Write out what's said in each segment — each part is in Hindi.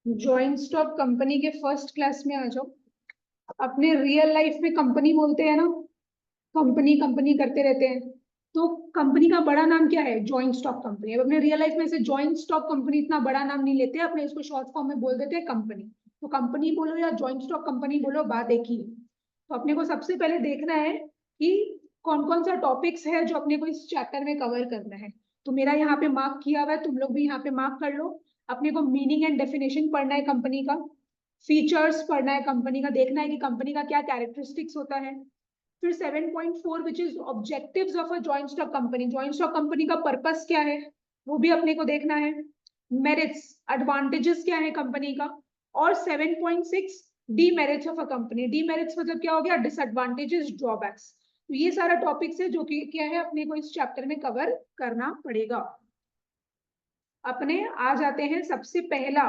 जॉइंट स्टॉक कंपनी के फर्स्ट क्लास में आ जाओ। अपने रियल लाइफ में कंपनी बोलते हैं ना, कंपनी कंपनी करते रहते हैं। तो कंपनी का बड़ा नाम क्या है? Joint stock company. अब अपने रियल लाइफ में से जॉइंट स्टॉक कंपनी इतना बड़ा नाम नहीं लेते, अपने इसको शॉर्ट फॉर्म में बोल देते हैं कंपनी। तो कंपनी बोलो या जॉइंट स्टॉक कंपनी बोलो, बात एक ही है। तो अपने को सबसे पहले देखना है कि कौन कौन सा टॉपिक्स है जो अपने को इस चैप्टर में कवर करना है। तो मेरा यहाँ पे मार्क किया हुआ है, तुम लोग भी यहाँ पे मार्क कर लो। अपने को मीनिंग एंड डेफिनेशन पढ़ना है कंपनी का, फीचर्स पढ़ना है कंपनी का, देखना है कि कंपनी का क्या कैरेक्टरिस्टिक्स होता है। फिर 7.4 which is objectives of a joint stock company, joint stock company का पर्पस क्या है वो भी अपने को देखना है। मेरिट्स, एडवांटेजेस क्या है कंपनी का। और 7.6 demerits of a company. Demerits मतलब क्या हो गया? Disadvantages, drawbacks. तो ये सारा टॉपिक्स है जो कि क्या है अपने को इस चैप्टर में कवर करना पड़ेगा। अपने आ जाते हैं सबसे पहला,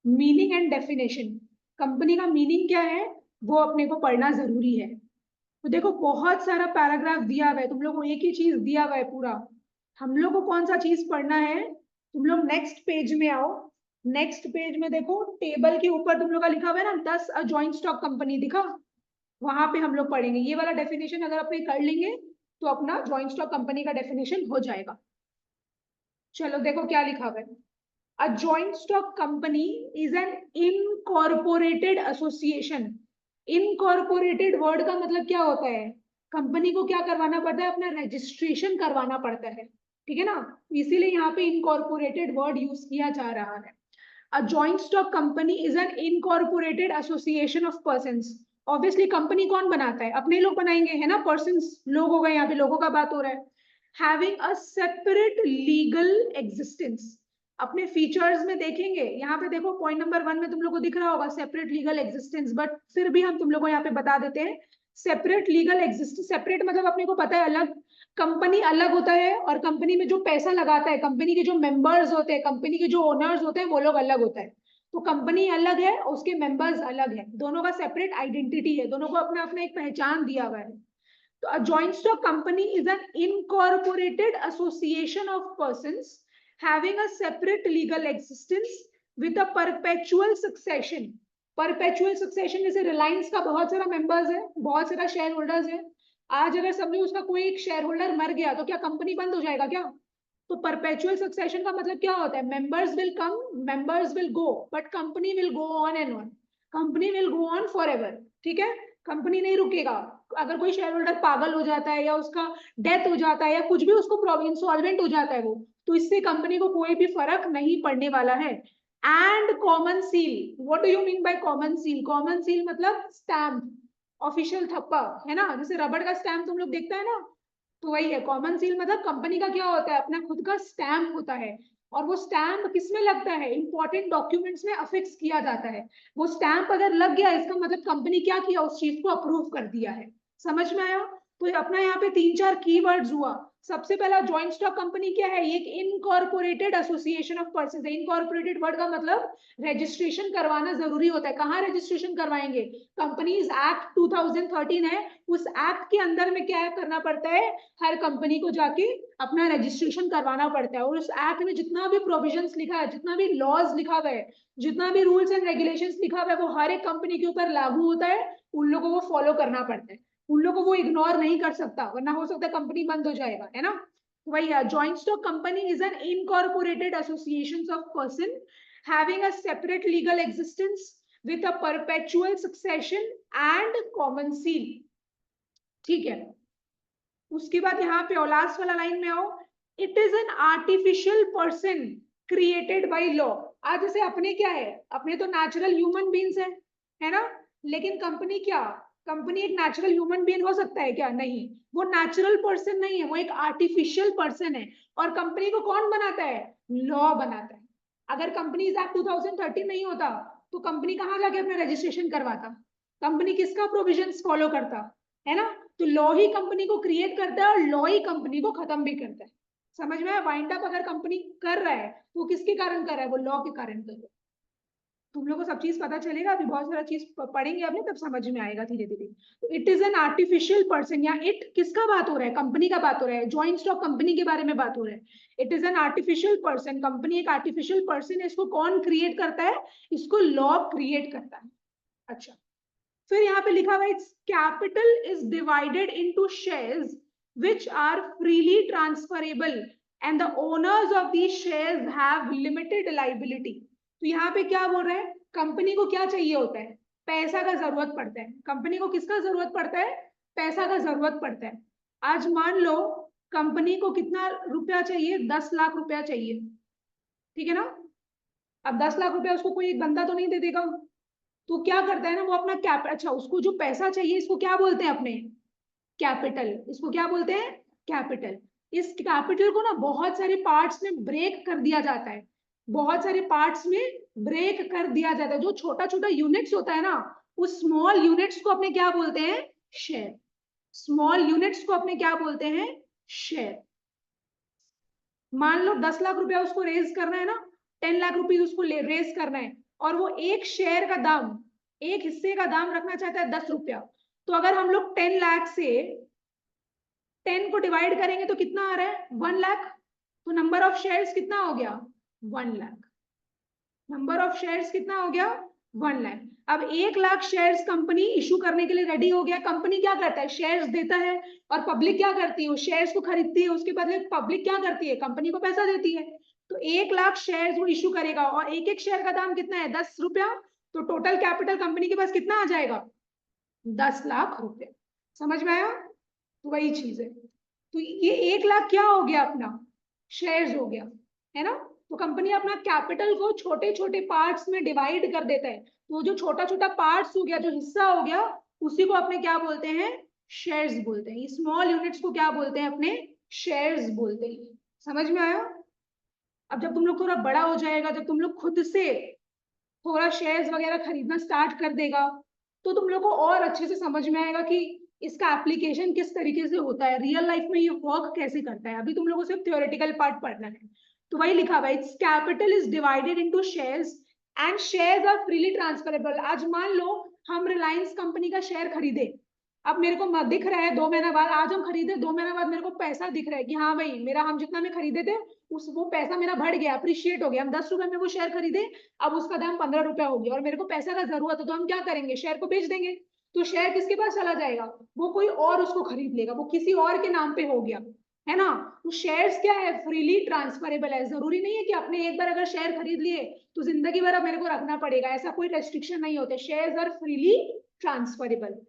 मीनिंग एंड डेफिनेशन। कंपनी का मीनिंग क्या है वो अपने को पढ़ना जरूरी है। तो देखो बहुत सारा पैराग्राफ दिया हुआ है, तुम लोग को एक ही चीज दिया हुआ है पूरा। हम लोग को कौन सा चीज पढ़ना है? तुम लोग नेक्स्ट पेज में आओ। नेक्स्ट पेज में देखो, टेबल के ऊपर तुम लोग का लिखा हुआ है ना 10 जॉइंट स्टॉक कंपनी दिखा, वहां पे हम लोग पढ़ेंगे ये वाला डेफिनेशन। अगर अपने कर लेंगे तो अपना जॉइंट स्टॉक कंपनी का डेफिनेशन हो जाएगा। चलो देखो क्या लिखा हुआ है। A joint stock company is an incorporated association. Incorporated word का मतलब क्या होता है? कंपनी को क्या करवाना पड़ता है? अपना रजिस्ट्रेशन करवाना पड़ता है, ठीक है ना। इसीलिए यहाँ पे इनकॉर्पोरेटेड वर्ड यूज किया जा रहा है। A joint stock company is an incorporated association of persons. Obviously company कौन बनाता है? अपने लोग बनाएंगे, है ना। पर्सन्स लोग हो गए, यहाँ पे लोगों का बात हो रहा है। Having a separate legal existence. अपने फीचर्स में देखेंगे, यहाँ पे देखो पॉइंट नंबर 1 में तुम लोग को दिख रहा होगा सेपरेट लीगल एग्जिस्टेंस, बट फिर भी हम तुम लोग को यहाँ पे बता देते हैं सेपरेट लीगल एग्जिस्टेंस। सेपरेट मतलब अपने को पता है अलग, कंपनी अलग होता है, और कंपनी में जो पैसा लगाता है, कंपनी के जो मेंबर्स होते हैं, कंपनी के जो ओनर्स होते हैं, वो लोग अलग होता है। तो कंपनी अलग है, उसके मेंबर्स अलग है, दोनों का सेपरेट आइडेंटिटी है, दोनों को अपना अपना एक पहचान दिया हुआ है। तो a joint stock company is an incorporated association of persons having a separate legal existence with a perpetual succession. Perpetual succession जैसे रिलायंस का बहुत सारा मेंबर्स है, बहुत सारा शेयर होल्डर्स है। आज अगर समझो उसका कोई एक शेयर होल्डर मर गया तो क्या कंपनी बंद हो जाएगा क्या? तो परपेचुअल सक्सेशन का मतलब क्या होता है? Members will come, members will go, but company will go on and on. Company will go on for ever, ठीक है। कंपनी नहीं रुकेगा। अगर कोई शेयर होल्डर पागल हो जाता है या उसका डेथ हो जाता है या कुछ भी उसको इंसॉल्वेंट हो जाता है वो, तो इससे कंपनी को कोई भी फर्क नहीं पड़ने वाला है। And common seal, what do you mean by common seal? Common seal मतलब स्टैम्प, ऑफिशियल थप्पा, है ना। जैसे रबड़ का स्टैम्प तुम लोग देखता है ना, तो वही है कॉमन सील। मतलब कंपनी का क्या होता है? अपना खुद का स्टैम्प होता है। और वो स्टैम्प किसमें लगता है? इंपॉर्टेंट डॉक्यूमेंट्स में अफिक्स किया जाता है। वो स्टैम्प अगर लग गया, इसका मतलब कंपनी क्या किया? उस चीज को अप्रूव कर दिया है। समझ में आया? तो अपना यहाँ पे 3-4 कीवर्ड्स हुआ। सबसे पहला, जॉइंट स्टॉक कंपनी क्या है? ये एक इनकॉर्पोरेटेड एसोसिएशन ऑफ पर्सन है। इनकॉर्पोरेटेड वर्ड का मतलब रजिस्ट्रेशन करवाना जरूरी होता है। कहाँ रजिस्ट्रेशन करवाएंगे? कंपनीज एक्ट 2013 है, उस एक्ट के अंदर में क्या करना पड़ता है? हर कंपनी को जाके अपना रजिस्ट्रेशन करवाना पड़ता है। और उस एक्ट में जितना भी प्रोविजंस लिखा है, जितना भी लॉज लिखा हुआ है, जितना भी रूल्स एंड रेगुलेशंस लिखा हुआ है, वो हर एक कंपनी के ऊपर लागू होता है। उन लोगों को फॉलो करना पड़ता है, उन लोगों को वो इग्नोर नहीं कर सकता, वरना हो सकता है कंपनी बंद हो जाएगा, है ना। वही है, joint stock company is an incorporated association of person having a separate legal existence with a perpetual succession and common seal, ठीक है। उसके बाद यहाँ पे लास्ट वाला लाइन में आओ, it is an artificial person created by law. आज जैसे अपने क्या है? अपने तो नेचुरल ह्यूमन बींग्स है ना। लेकिन कंपनी क्या? कंपनी एक नेचुरल ह्यूमन बीइंग हो सकता है क्या? नहीं, वो नेचुरल पर्सन नहीं है, वो एक आर्टिफिशियल पर्सन है। और कंपनी को कौन बनाता है? लॉ बनाता है। अगर कंपनीज एक्ट 2013 नहीं होता तो कंपनी कहाँ जाके अपना रजिस्ट्रेशन करवाता? कंपनी किसका प्रोविजंस फॉलो करता? है ना। तो लॉ ही कंपनी को क्रिएट करता है और लॉ ही कंपनी को खत्म भी करता है। समझ में आया? वाइंड अप अगर कंपनी कर रहा है तो किसके कारण कर रहा है? वो लॉ के कारण कर रहा है। तुम लोग को सब चीज पता चलेगा, अभी बहुत सारा चीज पढ़ेंगे अपने, तब समझ में आएगा धीरे धीरे। तो it is an artificial person, या इट किसका बात हो रहा है, कंपनी का बात हो रहा है, ज्वाइंट स्टॉक कंपनी के बारे में बात हो रहा है। It is an artificial person, company एक आर्टिफिशियल पर्सन है। इसको कौन क्रिएट करता है, इसको लॉ क्रिएट करता है। अच्छा, फिर यहाँ पे लिखा हुआ है capital is divided into shares which are freely transferable and the owners of these shares have limited liability। तो यहाँ पे क्या बोल रहे हैं, कंपनी को क्या चाहिए होता है, पैसा का जरूरत पड़ता है। कंपनी को किसका जरूरत पड़ता है, पैसा का जरूरत पड़ता है। आज मान लो कंपनी को कितना रुपया चाहिए, 10 लाख रुपया चाहिए, ठीक है ना। अब 10 लाख रुपया उसको कोई एक बंदा तो नहीं दे देगा, तो क्या करता है ना वो अपना अच्छा उसको जो पैसा चाहिए इसको क्या बोलते हैं अपने, कैपिटल। इसको क्या बोलते हैं, कैपिटल। इस कैपिटल को ना बहुत सारे पार्ट्स में ब्रेक कर दिया जाता है, बहुत सारे पार्ट्स में ब्रेक कर दिया जाता है। जो छोटा छोटा यूनिट्स होता है ना, उस स्मॉल यूनिट्स को अपने क्या बोलते हैं, शेयर। स्मॉल यूनिट्स को अपने क्या बोलते हैं, शेयर। मान लो 10 लाख रुपया उसको रेज करना है ना, 10 लाख रुपीज उसको रेज करना है, और वो एक शेयर का दाम, एक हिस्से का दाम रखना चाहता है 10 रुपया। तो अगर हम लोग 10 लाख से 10 को डिवाइड करेंगे तो कितना आ रहा है, 1 लाख। तो नंबर ऑफ शेयर्स कितना हो गया, 1 लाख। नंबर ऑफ शेयर्स कितना हो गया, 1 लाख। अब 1 लाख शेयर्स कंपनी इशू करने के लिए रेडी हो गया। कंपनी क्या करता है, शेयर्स देता है, और पब्लिक क्या करती है, उस शेयर्स को खरीदती है। उसके बदले पब्लिक क्या करती है, कंपनी को पैसा देती है। तो 1 लाख शेयर्स वो इशू करेगा, और एक एक शेयर का दाम कितना है, 10 रुपया। तो टोटल कैपिटल कंपनी के पास कितना आ जाएगा, 10 लाख रुपए। समझ में आया, तो वही चीज है। तो ये 1 लाख क्या हो गया, अपना शेयर्स हो गया, है ना। तो कंपनी अपना कैपिटल को छोटे छोटे पार्ट्स में डिवाइड कर देता है। तो जो छोटा छोटा पार्ट्स हो गया, जो हिस्सा हो गया, उसी को अपने क्या बोलते हैं, शेयर्स बोलते हैं। स्मॉल यूनिट्स को क्या बोलते हैं अपने, शेयर्स बोलते हैं। समझ में आया। अब जब तुम लोग थोड़ा बड़ा हो जाएगा, जब तुम लोग खुद से थोड़ा शेयर्स वगैरह खरीदना स्टार्ट कर देगा, तो तुम लोग को और अच्छे से समझ में आएगा कि इसका एप्लीकेशन किस तरीके से होता है, रियल लाइफ में ये वर्क कैसे करता है। अभी तुम लोगों को सिर्फ थ्योरेटिकल पार्ट पढ़ना है। तो वही लिखा हुआ है, it's capital is divided into shares and shares are freely transferable. आज मान लो हम रिलायंस कंपनी का शेयर खरीदे, अब मेरे को दिख रहा है 2 महीना बाद, आज हम खरीदे 2 महीना बाद मेरे को पैसा दिख रहा है कि हाँ भाई मेरा, हम जितना में खरीदे थे उस वो पैसा मेरा बढ़ गया, अप्रिशिएट हो गया। हम 10 रुपए में वो शेयर खरीदे, अब उसका दाम 15 रुपया हो गया, और मेरे को पैसा का जरूरत है, तो हम क्या करेंगे, शेयर को बेच देंगे। तो शेयर किसके पास चला जाएगा, वो कोई और उसको खरीद लेगा, वो किसी और के नाम पे हो गया, है ना। तो शेयर्स क्या है, फ्रीली ट्रांसफरेबल है। जरूरी नहीं है कि आपने एक बार अगर शेयर खरीद लिए तो जिंदगी भर अब मेरे को रखना पड़ेगा, ऐसा कोई रेस्ट्रिक्शन नहीं होते। Shares are freely transferable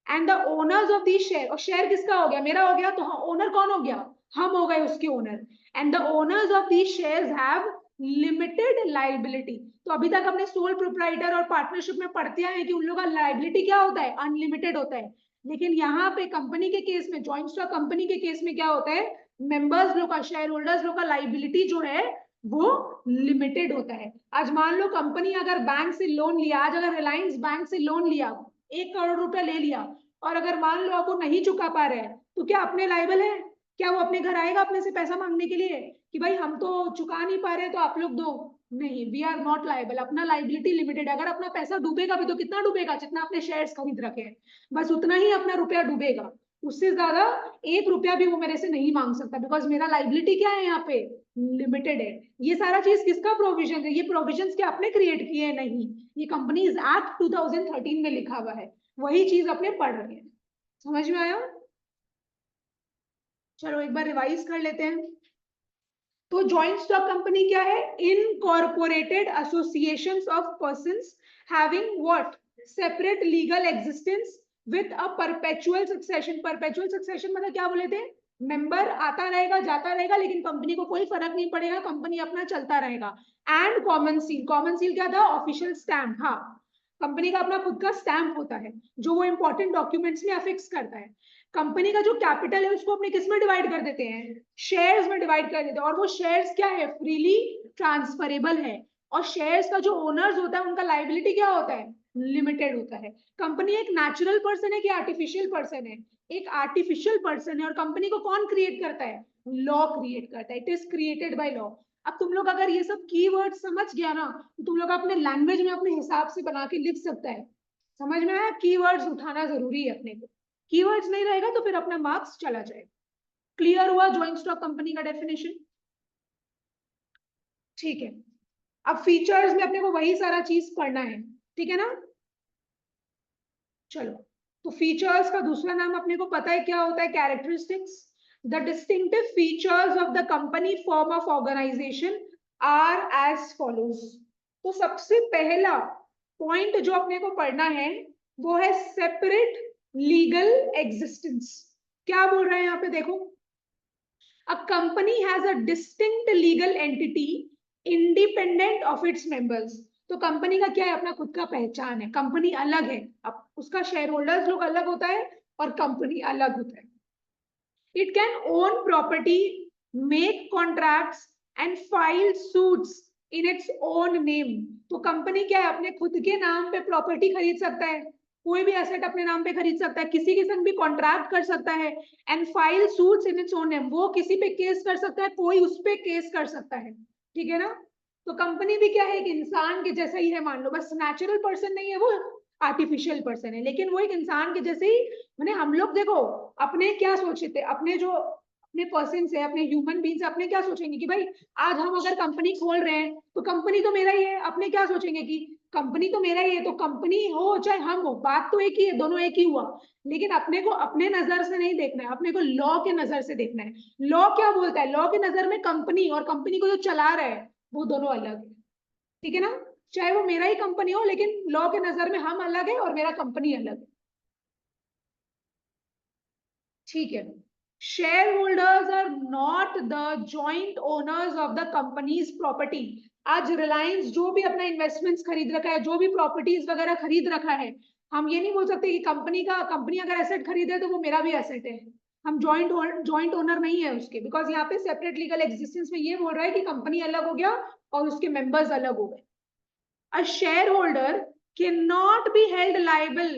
and the owners of the share. और शेयर किसका हो गया, मेरा हो गया, तो ओनर कौन हो गया, हम हो गए उसके owner. And the owners of the shares have limited liability. तो अभी तक अपने सोल प्रोप्राइटर और पार्टनरशिप में पढ़ते हैं कि उन लोगों का लाइबिलिटी क्या होता है, अनलिमिटेड होता है। लेकिन यहाँ पे कंपनी के केस में, ज्वाइंट स्टॉक कंपनी के केस में क्या होता है, मेंबर्स लोग का, शेयर होल्डर्स लोग का लाइबिलिटी जो है वो लिमिटेड होता है। आज मान लो कंपनी अगर बैंक से लोन लिया, आज अगर रिलायंस बैंक से लोन लिया, 1 करोड़ रुपया ले लिया, और अगर मान लो आपको नहीं चुका पा रहे हैं, तो क्या अपने लाइबल है, क्या वो अपने घर आएगा अपने से पैसा मांगने के लिए कि भाई हम तो चुका नहीं पा रहे तो आप लोग दो, नहीं, वी आर नॉट लाइबल। अपना लाइबिलिटी लिमिटेड है। अगर अपना पैसा डूबेगा भी तो कितना डूबेगा, जितना अपने शेयर्स खरीद रखे हैं, बस उतना ही अपना रुपया डूबेगा, उससे ज्यादा 1 रुपया भी वो मेरे से नहीं मांग सकता, बिकॉज मेरा लाइबिलिटी क्या है, यहाँ पे लिमिटेड है। ये सारा चीज किसका प्रोविजन है, ये प्रोविजन क्या अपने क्रिएट किए हैं, नहीं, ये कंपनीज एक्ट 2013 में लिखा हुआ है, वही चीज अपने पढ़ रहे हैं। समझ में आया। चलो एक बार रिवाइज कर लेते हैं। तो जॉइंट स्टॉक कंपनी क्या है, incorporated associations of persons having what, separate legal existence with a perpetual succession. Perpetual succession मतलब क्या बोले थे, मेंबर आता रहेगा जाता रहेगा, लेकिन कंपनी को कोई फर्क नहीं पड़ेगा, कंपनी अपना चलता रहेगा। And common seal, common seal क्या था, ऑफिशियल स्टैम्प। हाँ, कंपनी का अपना खुद का स्टैम्प होता है जो वो इंपॉर्टेंट डॉक्यूमेंट्स में अफिक्स करता है। कंपनी का जो कैपिटल है उसको अपने किस में डिवाइड कर देते हैं, शेयर्स में डिवाइड कर देते हैं, और वो शेयर्स क्या है, फ्रीली ट्रांसफरेबल है। और शेयर्स का जो ओनर्स होता है उनका लाइबिलिटी क्या होता है, लिमिटेड होता है। कंपनी एक नेचुरल पर्सन है कि आर्टिफिशियल पर्सन है, एक आर्टिफिशियल पर्सन है। और कंपनी को कौन क्रिएट करता है, लॉ क्रिएट करता है, it is created by law. अब तुम लोग अगर ये सब कीवर्ड समझ गया ना तो तुम लोग अपने लैंग्वेज में अपने हिसाब से बना के लिख सकता है। समझ में आया? कीवर्ड्स उठाना जरूरी है अपने को, कीवर्ड्स नहीं रहेगा तो फिर अपना मार्क्स चला जाएगा। क्लियर हुआ जॉइंट स्टॉक कंपनी का डेफिनेशन? ठीक है, अब फीचर्स में अपने को वही सारा चीज पढ़ना है, ठीक है ना? चलो, तो फीचर्स का दूसरा नाम अपने को पता है क्या होता है? Characteristics. The distinctive features of the company form of organisation are as follows. तो सबसे पहला पॉइंट जो अपने को पढ़ना है वो है सेपरेट लीगल एग्जिस्टेंस। क्या बोल रहे हैं यहाँ पे देखो, a company has a distinct legal entity independent of its members. तो कंपनी का क्या है? अपना खुद का पहचान है, कंपनी अलग है, अब उसका शेयर होल्डर्स लोग अलग होता है और कंपनी अलग होता है। It can own property, make contracts and file suits in its own name. तो कंपनी क्या है? अपने खुद के नाम पे प्रॉपर्टी खरीद सकता है, कोई भी एसेट अपने नाम पे खरीद सकता है, किसी के संग भी कॉन्ट्रैक्ट कर सकता है, and file suits in its own name. वो किसी पे केस कर सकता है, कोई उस पे केस कर सकता है, ठीक है ना? तो कंपनी भी क्या है? एक इंसान के जैसा ही है, मान लो, बस नेचुरल पर्सन नहीं है वो, आर्टिफिशियल पर्सन है, लेकिन वो एक इंसान के जैसे ही। मैंने हम लोग देखो अपने क्या सोचे थे, अपने जो अपने पर्सन से, अपने ह्यूमन बींग से अपने क्या सोचेंगे कि भाई आज हम अगर कंपनी खोल रहे हैं तो कंपनी तो मेरा ही है। अपने क्या सोचेंगे कि कंपनी तो मेरा ही है, तो कंपनी हो चाहे हम हो, बात तो एक ही है, दोनों एक ही हुआ। लेकिन अपने को अपने नजर से नहीं देखना है, अपने को लॉ के नजर से देखना है। लॉ क्या बोलता है? लॉ के नजर में कंपनी और कंपनी को जो चला रहा है वो दोनों अलग है, ठीक है ना? चाहे वो मेरा ही कंपनी हो, लेकिन लॉ के नजर में हम अलग है और मेरा कंपनी अलग है, ठीक है? Share holders are not the joint owners of the company's property. आज रिलायंस जो भी अपना इन्वेस्टमेंट्स खरीद रखा है, जो भी प्रॉपर्टीज वगैरह खरीद रखा है, हम ये नहीं बोल सकते कि कंपनी अगर एसेट खरीदे तो वो मेरा भी एसेट है। हम जॉइंट ओनर नहीं है उसके, बिकॉज यहाँ पे सेपरेट लीगल एग्जिस्टेंस में ये बोल रहा है कि कंपनी अलग हो गया और उसके मेंबर्स अलग हो गए। A shareholder cannot be held liable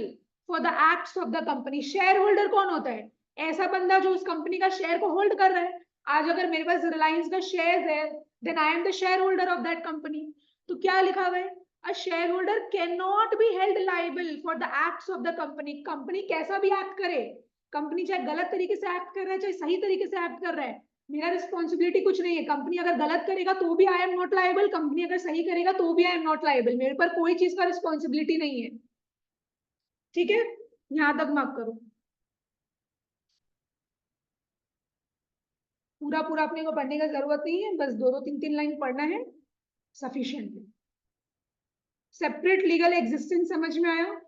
for the acts of the company। shareholder कौन होता है? ऐसा बंदा जो उस कंपनी का शेयर को होल्ड कर रहा है। आज अगर मेरे पास रिलायंस का शेयर है, then I am the shareholder of that company। तो क्या लिखा हुआ है? A shareholder cannot be held liable for the acts of the company। Company कैसा भी एक्ट करे, कंपनी चाहे गलत तरीके से एक्ट कर रहा है चाहे सही तरीके से एक्ट कर रहा है, मेरा रिस्पॉन्सिबिलिटी कुछ नहीं है। कंपनी अगर गलत करेगा तो भी I am not liable, company अगर सही करेगा तो भी आई एम नॉट लायबल, मेरे पर कोई चीज का रिस्पॉन्सिबिलिटी नहीं है, ठीक है? यहां तक माफ करो, पूरा पूरा अपने को पढ़ने का जरूरत नहीं है, बस दो दो तीन तीन लाइन पढ़ना है, सफिशिएंट है। सेपरेट लीगल एग्जिस्टेंस समझ में आया?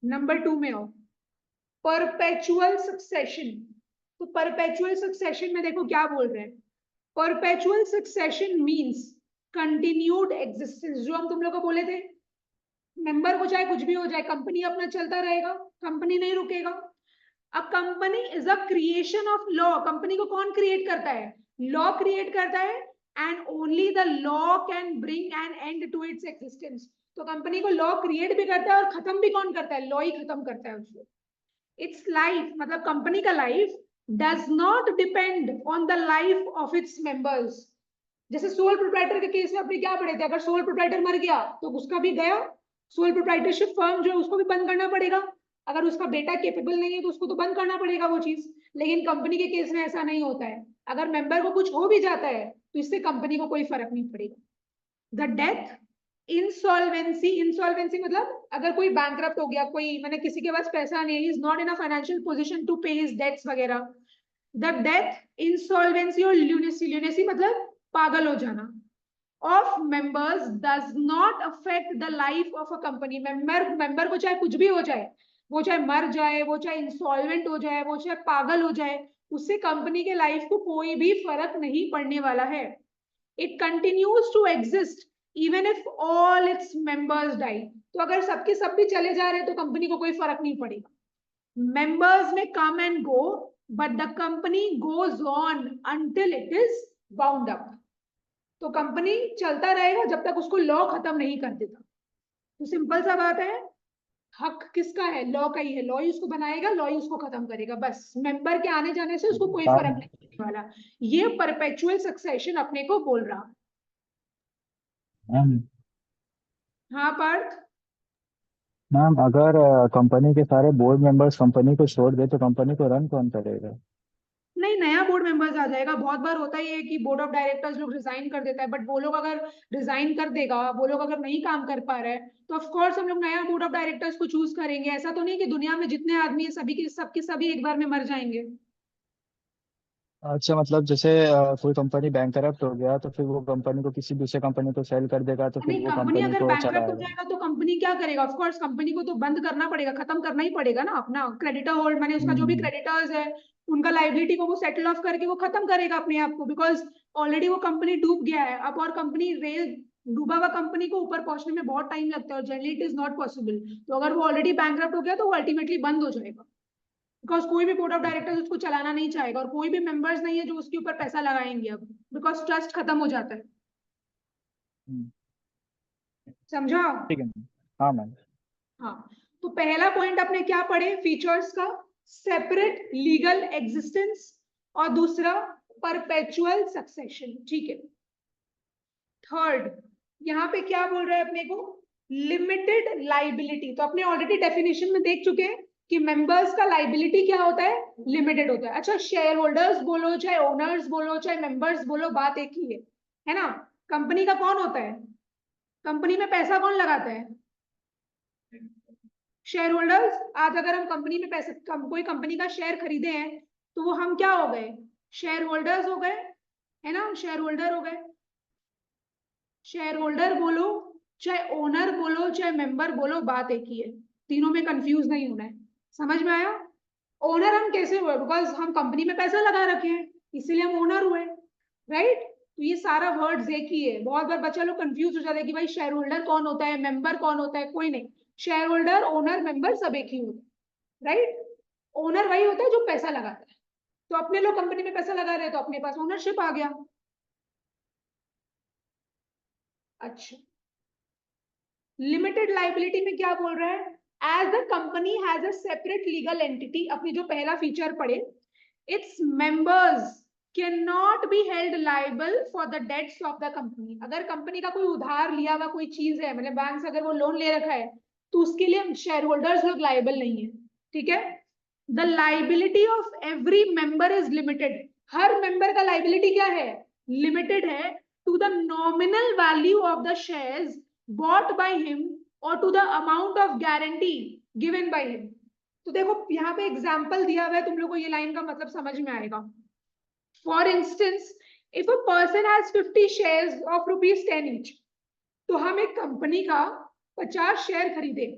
नंबर 2 में आओ, परपेचुअल सक्सेशन। तो परपेचुअल सक्सेशन में देखो क्या बोल रहे हैं, perpetual succession means continued existence. जो हम तुम लोग को बोले थे, मेंबर को चाहे कुछ भी हो जाए, कंपनी अपना चलता रहेगा, कंपनी नहीं रुकेगा। A company is a creation of law. Company को कौन क्रिएट करता है? लॉ क्रिएट करता है, and only the law can bring an end to its existence. तो कंपनी को लॉ क्रिएट भी करता है और खत्म भी कौन करता है? लॉ ही खत्म करता है उसको। इट्स लाइफ, मतलब कंपनी का life does not depend on the life of its members. जैसे सोल प्रोप्राइटर के केस में अपने क्या पढ़े थे, अगर सोल प्रोप्राइटर मर गया तो उसका भी गया, सोल प्रोप्राइटरशिप फर्म जो है उसको भी बंद करना पड़ेगा। अगर उसका बेटा केपेबल नहीं है तो उसको तो बंद करना पड़ेगा वो चीज। लेकिन कंपनी के केस में ऐसा नहीं होता है, अगर मेंबर को कुछ हो भी जाता है तो इससे कंपनी को कोई फर्क नहीं पड़ेगा। The death, insolvency. इंसॉल्वेंसी मतलब अगर कोई बैंकरप्ट हो गया, कोई मैंने किसी के पास पैसा नहीं है, is not in a financial position to pay his debts वगैरह। द डेथ, इंसॉल्वेंसी और ल्यूनेसी। ल्यूनेसी मतलब पागल हो जाना of members does not affect the life of a company. Member को चाहे कुछ भी हो जाए, वो चाहे मर जाए, वो चाहे इंसॉल्वेंट हो जाए, वो चाहे पागल हो जाए, उससे कंपनी के लाइफ को कोई भी फर्क नहीं पड़ने वाला है। It continues to exist even if all its members die. तो अगर सबके सब भी चले जा रहे हैं तो कंपनी को कोई फर्क नहीं पड़ेगा। मेंबर्स में come and go but the company goes on until it is bound up. तो कंपनी चलता रहेगा जब तक उसको लॉ खत्म नहीं कर देता। तो सिंपल सा बात है, हक किसका है? लॉ का ही है। लॉ ही उसको बनाएगा, लॉ ही उसको खत्म करेगा। बस मेंबर के आने जाने से उसको कोई फर्क मैम नहीं पड़ने वाला। ये परपेचुअल सक्सेशन अपने को बोल रहा। मैम हाँ पार्थ। मैम अगर कंपनी के सारे बोर्ड मेंबर्स कंपनी को छोड़ दे तो कंपनी को रन कौन करेगा? नहीं, नया बोर्ड मेंबर्स आ जाएगा। बहुत बार होता ही है कि बोर्ड ऑफ डायरेक्टर्स लोग रिजाइन कर देता है, बट वो लोग अगर रिजाइन कर देगा, वो लोग अगर नहीं काम कर पा रहे हैं, तो ऑफ कोर्स हम लोग नया बोर्ड ऑफ डायरेक्टर्स को चूज करेंगे। ऐसा तो नहीं कि दुनिया में जितने आदमी है सभी के सबके सभी एक बार में मर जाएंगे। अच्छा, मतलब जैसे कोई कंपनी बैंकरप्ट हो गया तो फिर वो कंपनी को किसी दूसरे कंपनी को सेल कर देगा तो फिर नहीं, वो कंपनी कंपनी अगर को बैंकरप्ट हो चलाएगा। जाएगा तो कंपनी क्या करेगा? ऑफ कोर्स कंपनी को तो बंद करना पड़ेगा, खत्म करना ही पड़ेगा ना। अपना क्रेडिटर होल्ड माने उसका जो भी हम्म। क्रेडिटर्स है उनका लाइबिलिटी को वो सेटल ऑफ करके वो खत्म करेगा अपने आप को, बिकॉज ऑलरेडी वो कंपनी डूब गया है अब। और कंपनी रेल डूबा हुआ कंपनी को ऊपर पहुंचने में बहुत टाइम लगता है और generally it is not possible. तो अगर वो ऑलरेडी बैंकरप्ट हो गया तो वो अल्टीमेटली बंद हो जाएगा, बिकॉज कोई भी बोर्ड ऑफ डायरेक्टर्स उसको चलाना नहीं चाहेगा और कोई भी मेंबर्स नहीं है जो उसके ऊपर पैसा लगाएंगे अब, बिकॉज ट्रस्ट खत्म हो जाता है। हम्म, समझा? ठीक है मैम। हाँ मैम। हाँ, तो पहला पॉइंट आपने क्या पढ़े फीचर्स का? सेपरेट लीगल एग्जिस्टेंस, और दूसरा परपेचुअल सक्सेशन। ठीक है। थर्ड, यहाँ पे क्या बोल रहा है अपने को? Limited liability. तो अपने ऑलरेडी डेफिनेशन में देख चुके हैं कि मेंबर्स का लाइबिलिटी क्या होता है? लिमिटेड होता है। अच्छा, शेयर होल्डर्स बोलो चाहे ओनर्स बोलो चाहे मेंबर्स बोलो, बात एक ही है ना? कंपनी का कौन होता है? कंपनी में पैसा कौन लगाता है? Share holders. आज अगर हम कंपनी में पैसे कोई कंपनी का शेयर खरीदे हैं तो वो हम क्या हो गए? शेयर होल्डर्स हो गए, है ना? हम शेयर होल्डर हो गए। शेयर होल्डर बोलो चाहे ओनर बोलो चाहे मेंबर बोलो, बात एक ही है। तीनों में कंफ्यूज नहीं होना है। समझ में आया? ओनर हम कैसे हुए? बिकॉज हम कंपनी में पैसा लगा रखे हैं, इसीलिए हम ओनर हुए, राइट? तो ये सारा वर्ड्स एक ही है। बहुत बार बच्चा लोग कंफ्यूज हो जाते हैं कि भाई शेयर होल्डर कौन होता है, मेंबर कौन होता है। कोई नहीं, शेयर होल्डर ओनर मेंबर सब एक ही होता है, राइट? ओनर वही होता है जो पैसा लगाता है। तो अपने लोग कंपनी में पैसा लगा रहे हैं तो अपने पास ओनरशिप आ गया। अच्छा, लिमिटेड लाइबिलिटी में क्या बोल रहा है? As the company has a separate legal entity, अपनी जो पहला फीचर पढ़े, its members can not be held liable for the debts of the company. अगर कंपनी का कोई उधार लिया हुआ कोई चीज है, मतलब बैंक से अगर वो लोन ले रखा है, तो उसके लिए शेयर होल्डर्स लोग लाइबल नहीं है। ठीक है? The liability of every member is limited. हर मेंबर का लाइबिलिटी क्या है? लिमिटेड है to the nominal value of the shares bought by him or to the amount of guarantee given by him। तो देखो यहाँ पे एग्जाम्पल दिया हुआ है, तुम लोग को ये लाइन का मतलब समझ में आएगा। For instance, if a person has 50 shares of rupees 10 each, तो हम एक कंपनी का 50 शेयर खरीदे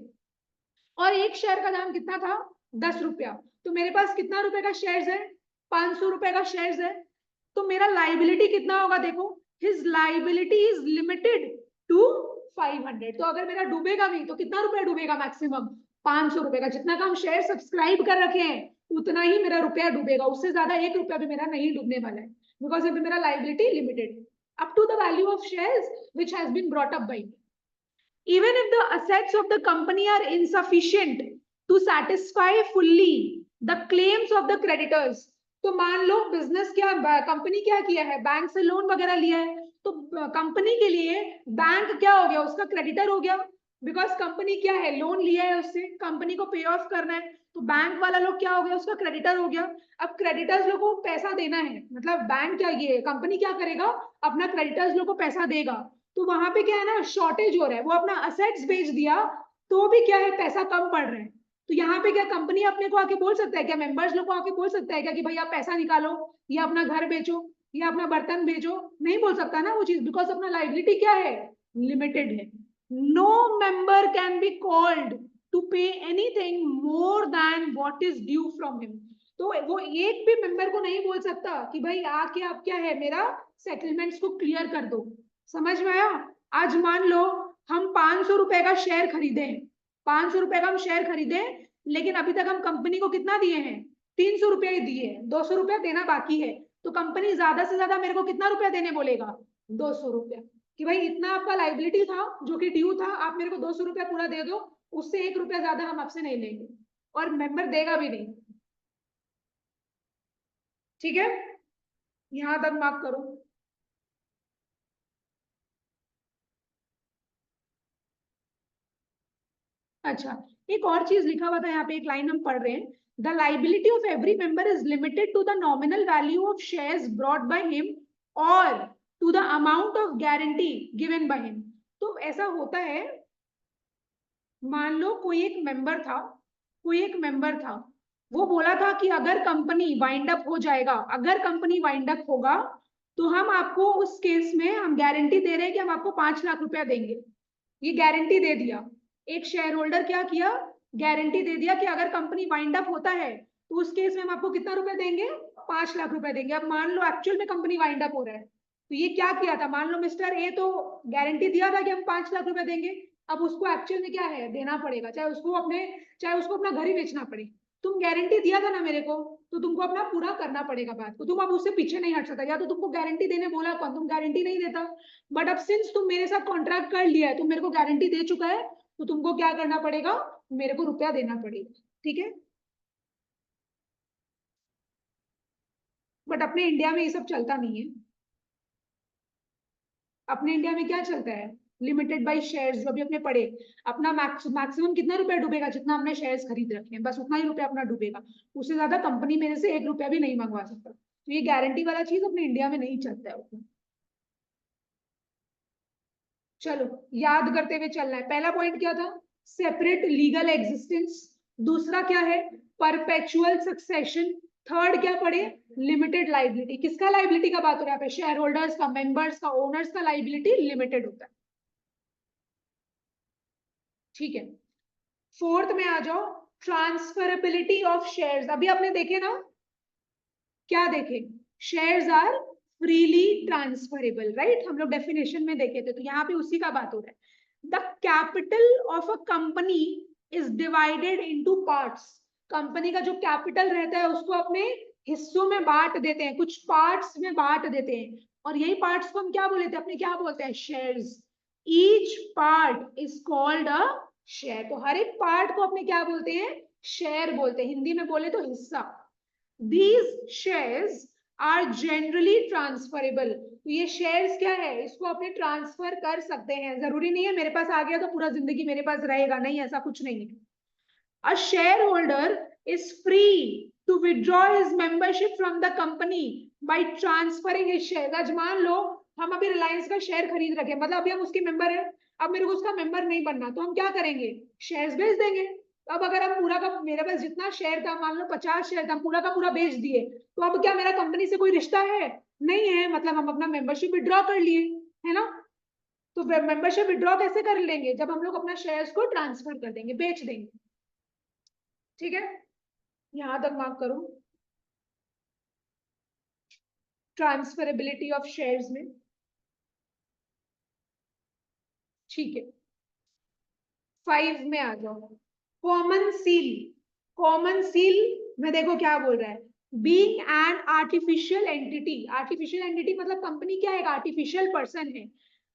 और एक शेयर का दाम कितना था? 10 रुपया। तो मेरे पास कितना रुपए का शेयर्स है? 500 रुपए का शेयर्स है। तो मेरा लाइबिलिटी कितना होगा? देखो, his liability is limited to 500। तो अगर मेरा डूबेगा भी तो कितना रुपया डूबेगा? मैक्सिमम 500 रुपए का। जितना का हम शेयर सब्सक्राइब कर रखे हैं उतना ही मेरा रुपया डूबेगा, उससे ज्यादा 1 रुपया भी मेरा नहीं डूबने वाला है, बिकॉज अभी मेरा liability limited up to the value of shares which has been brought up by. Even if the assets of the company are insufficient to satisfy fully the claims of the creditors। तो मान लो बिजनेस क्या, कंपनी क्या किया है? बैंक से लोन वगैरह लिया है, तो कंपनी के लिए बैंक क्या हो गया? उसका क्रेडिटर हो गया, बिकॉज कंपनी क्या है? लोन लिया है उससे, कंपनी को पे ऑफ करना है, तो बैंक वाला लोग क्या हो गया? उसका क्रेडिटर हो गया। अब क्रेडिटर्स लोग को पैसा देना है, मतलब बैंक क्या, ये कंपनी क्या करेगा? अपना क्रेडिटर्स लोग को पैसा देगा। तो वहां पे क्या है ना, शॉर्टेज हो रहा है, वो अपना असेट्स बेच दिया तो भी क्या है? पैसा कम पड़ रहा है। तो यहाँ पे क्या कंपनी अपने को आके बोल सकता है क्या? मेंबर्स लोग को आके बोल सकता है क्या कि भाई आप पैसा निकालो या अपना घर बेचो या अपना बर्तन बेचो? नहीं बोल सकता ना वो चीज, बिकॉज अपना लाइबिलिटी क्या है? लिमिटेड है। No member can be called to pay anything more than what is due from him. तो वो एक भी मेंबर को नहीं बोल सकता कि भाई आके आप क्या है, मेरा सेटलमेंट्स को क्लियर कर दो। समझ में आया? आज मान लो हम 500 रुपए का शेयर खरीदे, 500 रुपए का हम शेयर खरीदे, लेकिन अभी तक हम कंपनी को कितना दिए हैं? 300 रुपया ही दिए हैं, 200 रुपया देना बाकी है। तो कंपनी ज्यादा से ज्यादा मेरे को कितना रुपया देने बोलेगा? 200 रुपया। कि भाई इतना आपका लाइबिलिटी था जो कि ड्यू था, आप मेरे को 200 रुपया पूरा दे दो उससे 1 रुपया ज्यादा हम आपसे नहीं लेंगे, और मेंबर देगा भी नहीं। ठीक है, यहां तक मार्क करो। अच्छा, एक और चीज लिखा हुआ था यहाँ पे, एक लाइन हम पढ़ रहे हैं, the liability of every member is limited to the nominal value of shares brought by him और to the amount of guarantee given by him. तो ऐसा होता है, मान लो कोई एक मेंबर था, वो बोला था कि अगर कंपनी वाइंड अप हो जाएगा, अगर कंपनी वाइंड अप होगा तो हम आपको उस केस में हम गारंटी दे रहे हैं कि हम आपको 5 लाख रुपया देंगे। ये गारंटी दे दिया, एक शेयर होल्डर क्या किया, गारंटी दे दिया कि अगर कंपनी वाइंड अप होता है तो उस केस में हम आपको कितना रुपए देंगे, 5 लाख रुपए देंगे। अब मान लो एक्चुअल में कंपनी वाइंड अप हो रहा है, तो ये क्या किया था, मान लो मिस्टर ए तो गारंटी दिया था कि हम 5 लाख रुपए देंगे, अब उसको एक्चुअल में क्या है, देना पड़ेगा, चाहे उसको अपना घर ही बेचना पड़े। तुम गारंटी दिया था ना मेरे को, तो तुमको अपना पूरा करना पड़ेगा बात को, तुम अब उससे पीछे नहीं हट सकता। या तो तुमको गारंटी देने बोला कौन, तुम गारंटी नहीं देता, बट अब सिंस तुम मेरे साथ कॉन्ट्रैक्ट कर लिया है, तुम मेरे को गारंटी दे चुका है, तो तुमको क्या करना पड़ेगा, मेरे को रुपया देना पड़ेगा। ठीक है, बट अपने इंडिया में ये सब चलता नहीं है। अपने इंडिया में क्या चलता है, लिमिटेड बाय शेयर्स, जो अभी अपने पढ़े, अपना मैक्सिमम कितना रुपया डूबेगा, जितना हमने शेयर्स खरीद रखे हैं बस उतना ही रुपया अपना डूबेगा, उससे ज्यादा कंपनी मेरे से 1 रुपया भी नहीं मंगवा सकता। तो ये गारंटी वाला चीज अपने इंडिया में नहीं चलता है उतना। चलो याद करते हुए चलना है, पहला पॉइंट क्या था, सेपरेट लीगल एग्जिस्टेंस, दूसरा क्या है, परपेचुअल सक्सेशन, थर्ड क्या पढ़े, लिमिटेड लाइबिलिटी। किसका लाइबिलिटी का बात हो रहा है, शेयर होल्डर्स का, मेंबर्स का, ओनर्स का लाइबिलिटी लिमिटेड होता है। ठीक है, फोर्थ में आ जाओ, ट्रांसफरेबिलिटी ऑफ शेयर्स। अभी आपने देखे ना, क्या देखे, shares are freely transferable, right, हम लोग डेफिनेशन में देखे थे, तो यहाँ पे उसी का बात हो रहा है। The capital of a company is divided into parts. Company का जो कैपिटल रहता है उसको अपने हिस्सों में बांट देते हैं, कुछ पार्ट्स में बांट देते हैं, और यही पार्ट्स को हम क्या बोले थे, अपने क्या बोलते हैं, shares. Each part is called a share. तो हर एक पार्ट को अपने क्या बोलते हैं, शेयर बोलते हैं, हिंदी में बोले तो हिस्सा। These shares are generally transferable। तो ये शेयर्स क्या है, इसको अपने ट्रांसफर कर सकते हैं, जरूरी नहीं है मेरे पास आ गया तो पूरा जिंदगी मेरे पास रहेगा, नहीं, ऐसा कुछ नहीं है। A shareholder is free to withdraw his membership from the company by transferring his shares। आज मान लो हम अभी रिलायंस का शेयर खरीद रखे, मतलब अभी हम उसके मेंबर हैं, अब मेरे को उसका मेंबर नहीं बनना, तो हम क्या करेंगे, शेयर्स बेच देंगे। अब अगर हम पूरा का, मेरे पास जितना शेयर था, मान लो 50 शेयर था, पूरा का पूरा बेच दिए, तो अब क्या मेरा कंपनी से कोई रिश्ता है, नहीं है, मतलब हम अपना मेंबरशिप विड्रॉ कर लिए, है ना। तो मेंबरशिप विड्रॉ कैसे कर लेंगे, जब हम लोग अपना शेयर्स को ट्रांसफर कर देंगे, बेच देंगे। ठीक है, यहां तक मार्क करो, ट्रांसफरेबिलिटी ऑफ शेयर्स में। ठीक है, 5 में आ जाओ, कॉमन सील। कॉमन सील में देखो क्या बोल रहा है, being an artificial entity. Artificial entity मतलब कंपनी क्या है, एक आर्टिफिशियल पर्सन है।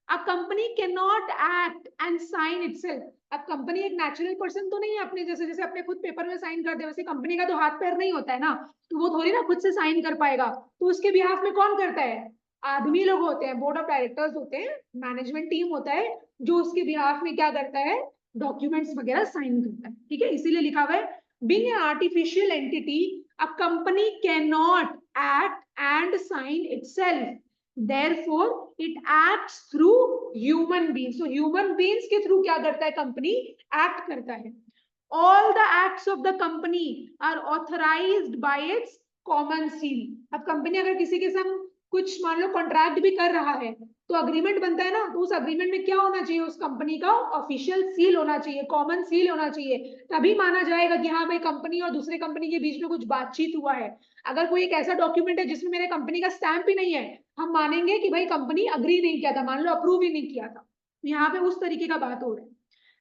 A company can not act and sign itself. अब कंपनी एक नेचुरल पर्सन तो नहीं है, अपने जैसे जैसे अपने खुद पेपर में साइन करते हैं वैसे कंपनी का तो हाथ पैर नहीं होता है ना, तो वो थोड़ी ना खुद से साइन कर पाएगा, तो उसके बिहाफ में कौन करता है, आदमी लोग होते हैं, बोर्ड ऑफ डायरेक्टर्स होते हैं, मैनेजमेंट टीम होता है, जो उसके बिहाफ में क्या करता है, डॉक्यूमेंट्स वगैरह साइन करता है। ठीक है, इसीलिए लिखा हुआ है, being an artificial entity a company can not act and sign itself, therefore it acts through human beings। so human beings के थ्रू क्या करता है, कंपनी एक्ट करता है। all the acts of the company are authorized by its common seal। अब कंपनी अगर किसी के संग कुछ मान लो कॉन्ट्रैक्ट भी कर रहा है, तो अग्रीमेंट बनता है ना, तो उस अग्रीमेंट में क्या होना चाहिए, उस कंपनी का ऑफिशियल सील होना चाहिए, कॉमन सील होना चाहिए, तभी माना जाएगा कि हाँ भाई कंपनी और दूसरे कंपनी के बीच में कुछ बातचीत हुआ है। अगर कोई एक ऐसा डॉक्यूमेंट है जिसमें मेरे कंपनी का स्टैंप ही नहीं है, हम मानेंगे कि भाई कंपनी अग्री नहीं किया था, मान लो अप्रूव ही नहीं किया था। यहाँ पे उस तरीके का बात हो रहा है।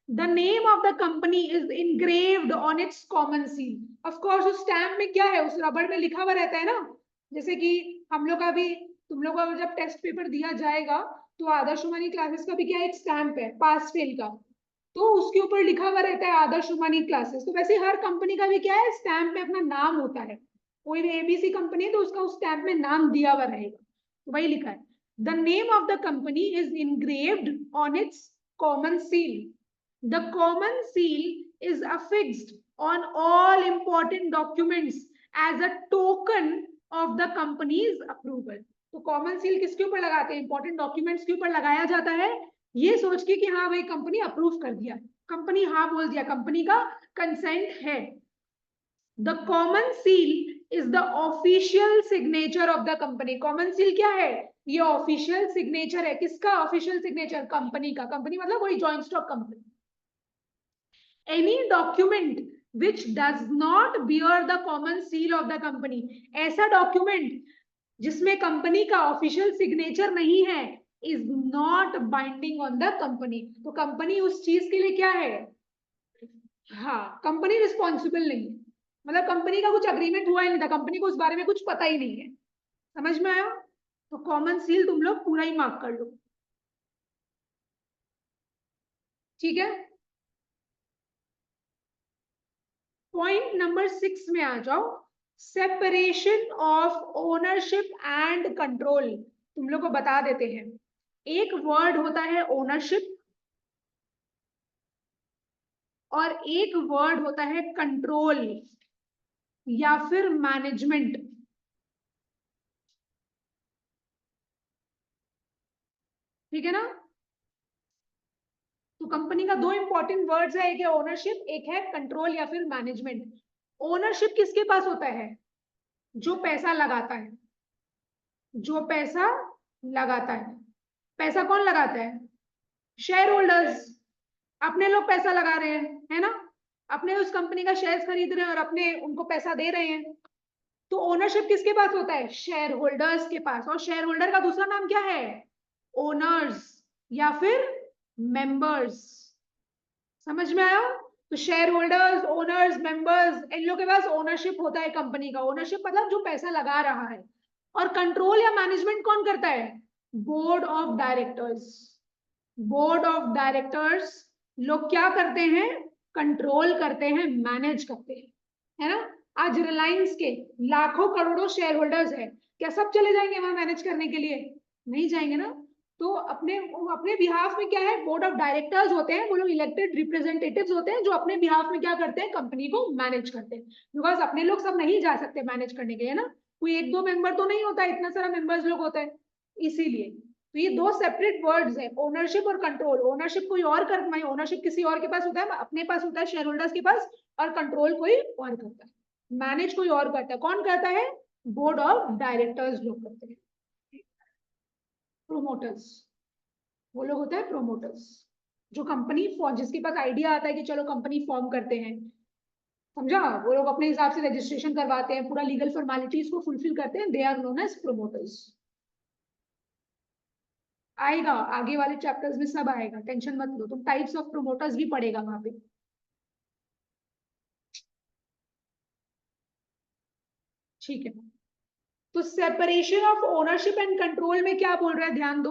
The name of the company is engraved on its common seal। Of course उस स्टैम्प में क्या है, उस रबड़ में लिखा हुआ रहता है ना, जैसे कि हम लोग का भी, तुम लोग का जब टेस्ट पेपर दिया जाएगा तो आदर्श क्लासेस का भी क्या एक स्टैम्प है पास फेल का, तो उसके ऊपर लिखा हुआ रहता है आदर्श रुमानी क्लासेस। तो वैसे हर कंपनी का भी क्या है, स्टैम्प में अपना नाम होता है। कोई भी एबीसी कंपनी है तो उसका उस स्टैम्प में नाम दिया हुआ रहेगा, तो वही लिखा है। The name of the company is engraved on it's common seal. The common seal is affixed on all important documents as a token of the company's approval। तो कॉमन सील किसके ऊपर लगाते हैं, इंपॉर्टेंट डॉक्यूमेंट्स के ऊपर लगाया जाता है, ये सोच के कि हाँ भाई कंपनी अप्रूव कर दिया, कंपनी हाँ बोल दिया, कंपनी का कंसेंट है। The common seal is the official signature of the company. Common seal क्या है, ये ऑफिशियल सिग्नेचर है। किसका ऑफिशियल सिग्नेचर, कंपनी का। कंपनी मतलब वही joint stock company. Any document which does not bear the common seal of the company, ऐसा डॉक्यूमेंट जिसमें कंपनी का ऑफिशियल सिग्नेचर नहीं है, is not binding on the company. तो कंपनी उस चीज के लिए क्या है, हाँ कंपनी रिस्पॉन्सिबल नहीं है, मतलब कंपनी का कुछ अग्रीमेंट हुआ ही नहीं था, कंपनी को उस बारे में कुछ पता ही नहीं है। समझ में आया? तो कॉमन सील तुम लोग पूरा ही मार्क कर लो, ठीक है। पॉइंट नंबर 6 में आ जाओ, separation of ownership and control. तुम लोग को बता देते हैं, एक वर्ड होता है ओनरशिप और एक वर्ड होता है कंट्रोल या फिर मैनेजमेंट। ठीक है ना? तो कंपनी का दो इंपॉर्टेंट वर्ड्स है, एक है ओनरशिप, एक है कंट्रोल या फिर मैनेजमेंट। ओनरशिप किसके पास होता है, जो पैसा लगाता है, जो पैसा लगाता है। पैसा कौन लगाता है, शेयर होल्डर्स। अपने लोग पैसा लगा रहे हैं, है ना, अपने उस कंपनी का शेयर खरीद रहे हैं और अपने उनको पैसा दे रहे हैं। तो ओनरशिप किसके पास होता है, शेयर होल्डर्स के पास। और शेयर होल्डर का दूसरा नाम क्या है, ओनर्स या फिर मेंबर्स। समझ में आया? तो शेयर होल्डर्स, ओनर्स, मेंबर्स, इन लोगों के पास ओनरशिप होता है कंपनी का। ओनरशिप मतलब जो पैसा लगा रहा है। और कंट्रोल या मैनेजमेंट कौन करता है, board of directors. Board of directors लोग क्या करते हैं, कंट्रोल करते हैं, मैनेज करते हैं, है ना। आज रिलायंस के लाखों करोड़ों शेयर होल्डर्स है, क्या सब चले जाएंगे वहां मैनेज करने के लिए, नहीं जाएंगे ना। तो अपने अपने बिहाफ में क्या है, बोर्ड ऑफ डायरेक्टर्स होते हैं, वो लोग इलेक्टेड रिप्रेजेंटेटिव्स होते हैं जो अपने बिहाफ में क्या करते हैं, कंपनी को मैनेज करते हैं। बिकॉज अपने लोग सब नहीं जा सकते मैनेज करने के लिए ना, कोई एक दो मेंबर तो नहीं होता, इतना सारा मेंबर्स लोग होता है, इसीलिए। तो ये दो सेपरेट वर्ड्स है, ओनरशिप और कंट्रोल। ओनरशिप कोई और करता है, ओनरशिप किसी और के पास होता है, अपने पास होता है शेयर होल्डर्स के पास, और कंट्रोल कोई और करता है, मैनेज कोई और करता है। कौन करता है, बोर्ड ऑफ डायरेक्टर्स लोग करते हैं। प्रोमोटर्स, वो लोग होते हैं प्रोमोटर्स, जो कंपनी जिसके पास आइडिया आता है कि चलो कंपनी फॉर्म करते हैं, समझा, वो लोग अपने हिसाब से रजिस्ट्रेशन करवाते हैं, पूरा लीगल फॉर्मेलिटीज को फुलफिल करते हैं, they are known as promoters. आएगा आगे वाले चैप्टर्स में सब आएगा, टेंशन मत लो, तुम टाइप्स ऑफ प्रोमोटर्स भी पढ़ेगा वहां पे। ठीक है, तो separation of ownership and control में क्या बोल रहा है, ध्यान दो।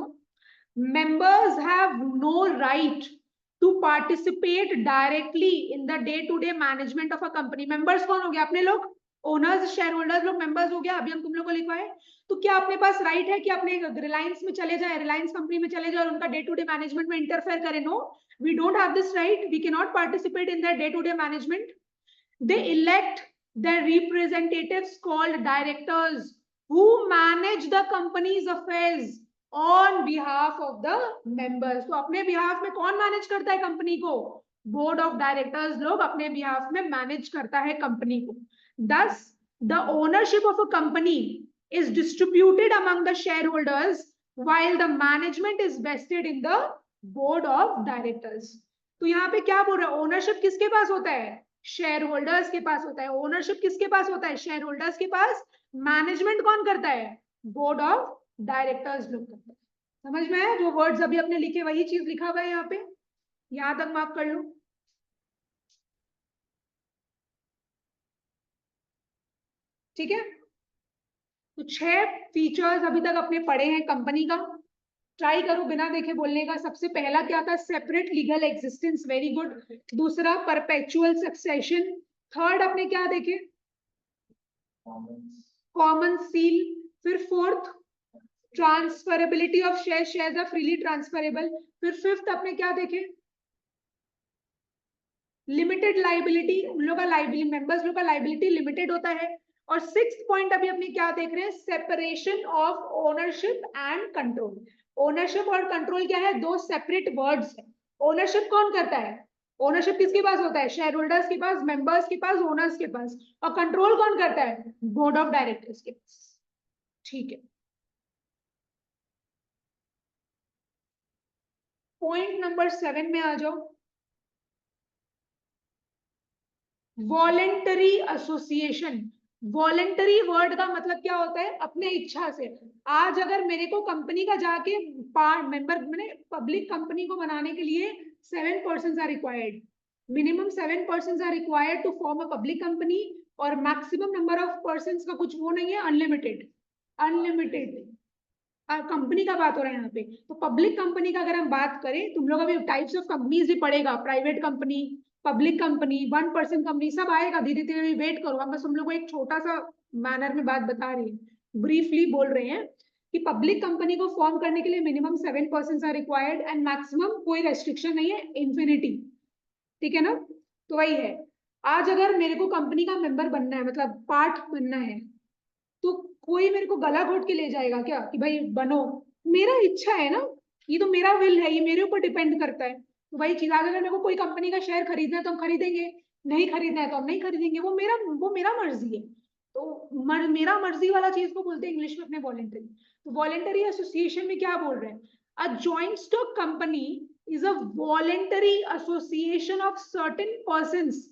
Members have no right to participate directly in the day to day management of a company. Members कौन हो गया, अपने लोग, ओनर्स शेयर होल्डर्स लोग मेंबर्स हो गया, अभी हम तुम लोग को लिखवाए। तो क्या अपने पास राइट है कि अपने रिलायंस में चले जाए, रिलायंस कंपनी में चले जाए और उनका डे टू डे मैनेजमेंट में इंटरफेयर करें? No, we don't have this right, we can not participate in the day to day management. They elect their representatives called directors who manage the company's affairs on behalf of the members। तो अपने behalf में कौन मैनेज करता है कंपनी को, बोर्ड ऑफ डायरेक्टर्स लोग अपने behalf में मैनेज करता है कंपनी को। Thus, the ownership of a company is distributed among the shareholders while the management is vested in the board of directors। तो यहाँ पे क्या बोल रहा है, ओनरशिप किसके पास होता है, शेयर होल्डर्स के पास होता है। ओनरशिप किसके पास होता है, शेयर होल्डर्स के पास। मैनेजमेंट कौन करता है, बोर्ड ऑफ डायरेक्टर्स लोग करते हैं। समझ में आया? जो वर्ड्स अभी अपने लिखे वही चीज लिखा हुआ है यहाँ पे, यहां तक मार्क कर लो, ठीक है। तो 6 फीचर्स अभी तक अपने पढ़े हैं कंपनी का। ट्राई करो बिना देखे बोलने का। सबसे पहला क्या था? Separate legal existence, very good. दूसरा परपेचुअल सक्सेशन। थर्ड अपने क्या देखे? Common seal. फिर fourth transferability of share, shares are freely transferable. फिर फिफ्थ अपने क्या देखे? लिमिटेड लाइबिलिटी, उन लोग का लाइबिलिटी, मेंबर्स लोग का लाइबिलिटी लिमिटेड होता है। और सिक्स्थ पॉइंट अभी अपने क्या देख रहे हैं? Separation of ownership and control. Ownership और कंट्रोल क्या है? दो सेपरेट वर्ड्स है। ओनरशिप कौन करता है? ओनरशिप किसके पास होता है? शेयर होल्डर्स के पास, मेंबर्स के पास, ओनर्स के पास। और कंट्रोल कौन करता है? बोर्ड ऑफ डायरेक्टर्स के पास। ठीक है, पॉइंट नंबर 7 में आ जाओ। Voluntary association. वॉलेंटरी वर्ड का मतलब क्या होता है? अपने इच्छा से। आज अगर मेरे को कंपनी का जाके मेंबर मैंने पब्लिक कंपनी को बनाने के लिए 7 person are required, minimum 7 person are required to form a public company. और मैक्सिमम नंबर ऑफ पर्सन का कुछ वो नहीं है, अनलिमिटेड। अनलिमिटेड कंपनी का बात हो रहा है यहाँ पे। तो पब्लिक कंपनी का अगर हम बात करें, तुम लोग अभी टाइप्स ऑफ कंपनीज भी पढ़ेगा, private company, public company, 1 person company, सब आएगा धीरे धीरे, वेट करो। हम बस तुम लोग को एक छोटा सा मैनर में बात बता रही है, ब्रीफली बोल रहे हैं कि पब्लिक कंपनी को फॉर्म करने के लिए minimum 7 person are required and maximum कोई रेस्ट्रिक्शन नहीं है, इन्फिनिटी। ठीक है ना? तो वही है। आज अगर मेरे को कंपनी का मेंबर बनना है, मतलब पार्ट बनना है, तो कोई मेरे को गला घोट के ले जाएगा क्या कि भाई बनो? मेरा इच्छा है ना, ये तो मेरा विल है, ये मेरे ऊपर डिपेंड करता है। तो वही चीज, अगर मेरे को कोई कंपनी का शेयर खरीदना है तो हम खरीदेंगे, नहीं खरीदना है तो हम नहीं खरीदेंगे। वो मेरा मर्जी है। तो मेरा मर्जी वाला चीज को बोलते हैं इंग्लिश में अपने वॉलेंटरी। तो वॉलेंटरी एसोसिएशन में क्या बोल रहे हैं? अ joint stock company is a voluntary association of certain persons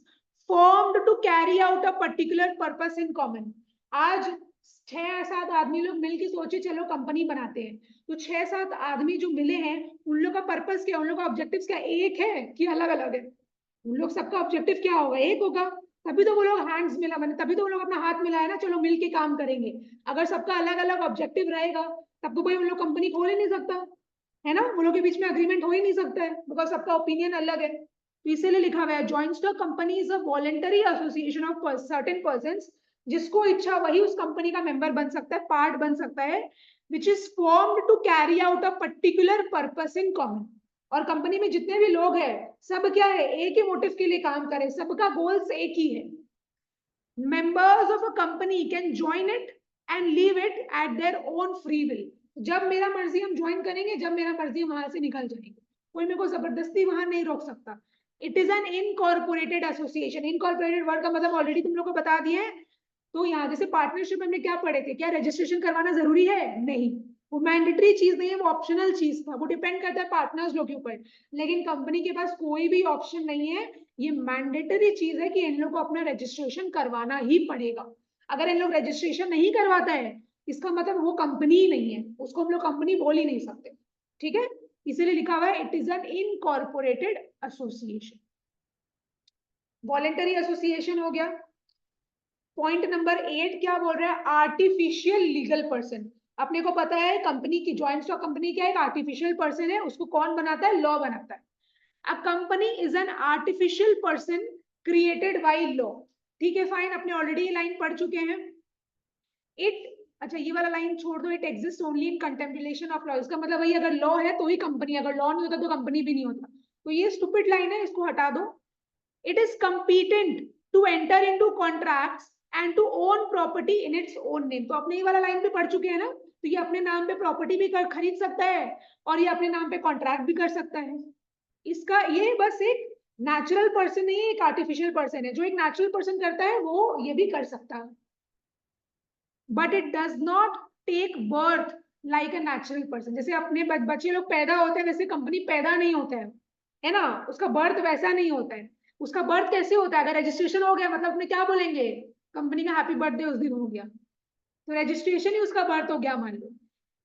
formed to carry out a particular purpose in common। आज 6-7 आदमी लोग मिलके सोचे चलो कंपनी बनाते हैं, तो 6-7 आदमी जो मिले हैं, उन लोग का पर्पस क्या, उन लोग का ऑब्जेक्टिव क्या, एक है कि अलग अलग है? उन लोग सबका ऑब्जेक्टिव क्या होगा? एक होगा। तभी तो वो लोग हैंड्स मिला बने, तभी तो वो लोग अपना हाथ मिलाया ना, चलो मिलके काम करेंगे। अगर सबका अलग अलग ऑब्जेक्टिव रहेगा, तब तो भाई उन लोग कंपनी खोल ही नहीं सकता है ना, वो लोग के बीच में अग्रीमेंट हो ही नहीं सकता है, बिकॉज सबका ओपिनियन अलग है। तो इसीलिए लिखा हुआ है joint stock company is a voluntary association of certain persons, जिसको इच्छा वही उस कंपनी का मेंबर बन सकता है, पार्ट बन सकता है, which is formed to carry out a particular purpose in common. और कंपनी में जितने भी लोग हैं, सब क्या है? एक ही मोटिव के लिए काम करें, सबका गोल्स एक ही है। members of a company can join it and leave it at their own free will। जब मेरा मर्जी हम ज्वाइन करेंगे, जब मेरा मर्जी वहां से निकल जाएंगे, कोई मेरे को जबरदस्ती वहां नहीं रोक सकता। It is an incorporated association. Incorporated word का मतलब ऑलरेडी तुम लोग को बता दिया है। तो यहाँ जैसे पार्टनरशिप हमने क्या पढ़े थे, क्या रजिस्ट्रेशन करवाना जरूरी है? नहीं, वो मैंडेटरी चीज नहीं है, वो ऑप्शनल चीज था, वो डिपेंड करता है पार्टनर्स लोग के ऊपर। लेकिन कंपनी के पास कोई भी ऑप्शन नहीं है, ये मैंडेटरी चीज है कि इन लोग को अपना रजिस्ट्रेशन करवाना ही पड़ेगा। अगर इन लोग रजिस्ट्रेशन नहीं करवाता है, इसका मतलब वो कंपनी ही नहीं है, उसको हम लोग कंपनी बोल ही नहीं सकते। ठीक है, इसीलिए लिखा हुआ है it is an incorporated association. Voluntary association हो गया। पॉइंट नंबर 8 क्या बोल रहा है? Artificial legal person. अपने को पता है कंपनी की, ज्वाइंट स्टॉक कंपनी क्या है? एक आर्टिफिशियल पर्सन है, उसको कौन बनाता है? लॉ बनाता है। A company is an artificial person created by law। ठीक है, फाइन, अपने ऑलरेडी लाइन पढ़ चुके हैं। इट, अच्छा ये वाला लाइन छोड़ दो, it exist only in contemplation of law. इसका मतलब वही, अगर लॉ है तो ही कंपनी, अगर लॉ नहीं होता तो कंपनी भी नहीं होता। तो ये स्टूपिड लाइन है, इसको हटा दो। It is competent to enter into contracts and to own property in its own name। तो अपने ये वाला लाइन पे पढ़ चुके हैं ना, तो ये अपने नाम पे प्रॉपर्टी भी खरीद सकता है, और ये अपने नाम पे कॉन्ट्रैक्ट भी कर सकता है। इसका ये बस एक नेचुरल पर्सन नहीं है, एक आर्टिफिशियल पर्सन है। जो एक नेचुरल पर्सन करता है वो ये भी कर सकता है, but it does not take birth like a natural person. जैसे अपने बच्चे लोग पैदा होते हैं, वैसे कंपनी पैदा नहीं होता है ना, उसका बर्थ वैसा नहीं होता है। उसका बर्थ कैसे होता है? अगर रजिस्ट्रेशन हो गया, मतलब अपने क्या बोलेंगे? कंपनी का हैप्पी बर्थडे उस दिन हो गया, तो रजिस्ट्रेशन ही उसका बर्थ हो गया मान लो।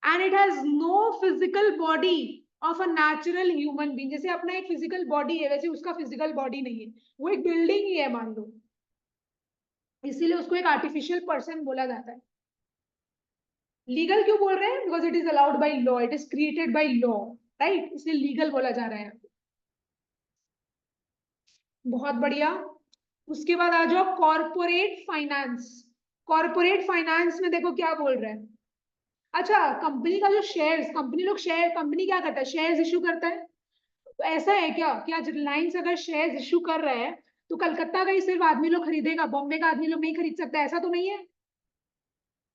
And it has no physical body of a natural human being. जैसे अपना एक फिजिकल बॉडी है, वैसे उसका फिजिकल बॉडी नहीं है, वो एक बिल्डिंग ही है मान लो, इसीलिए उसको एक आर्टिफिशियल पर्सन बोला जाता है। लीगल क्यों बोल रहे हैं? Because it is allowed by law, it is created by law, right, इसलिए लीगल बोला जा रहा है। बहुत बढ़िया। उसके बाद आ जाओ कॉर्पोरेट फाइनेंस। कॉर्पोरेट फाइनेंस में देखो क्या बोल रहे हैं। अच्छा, कंपनी का जो शेयर्स, कंपनी क्या करता है, शेयर्स इशू करता है। तो ऐसा है क्या कि आज रिलायंस अगर शेयर्स इशू कर रहा है तो कलकत्ता का ही सिर्फ आदमी लोग खरीदेगा, बॉम्बे का आदमी लोग नहीं खरीद सकता, ऐसा तो नहीं है।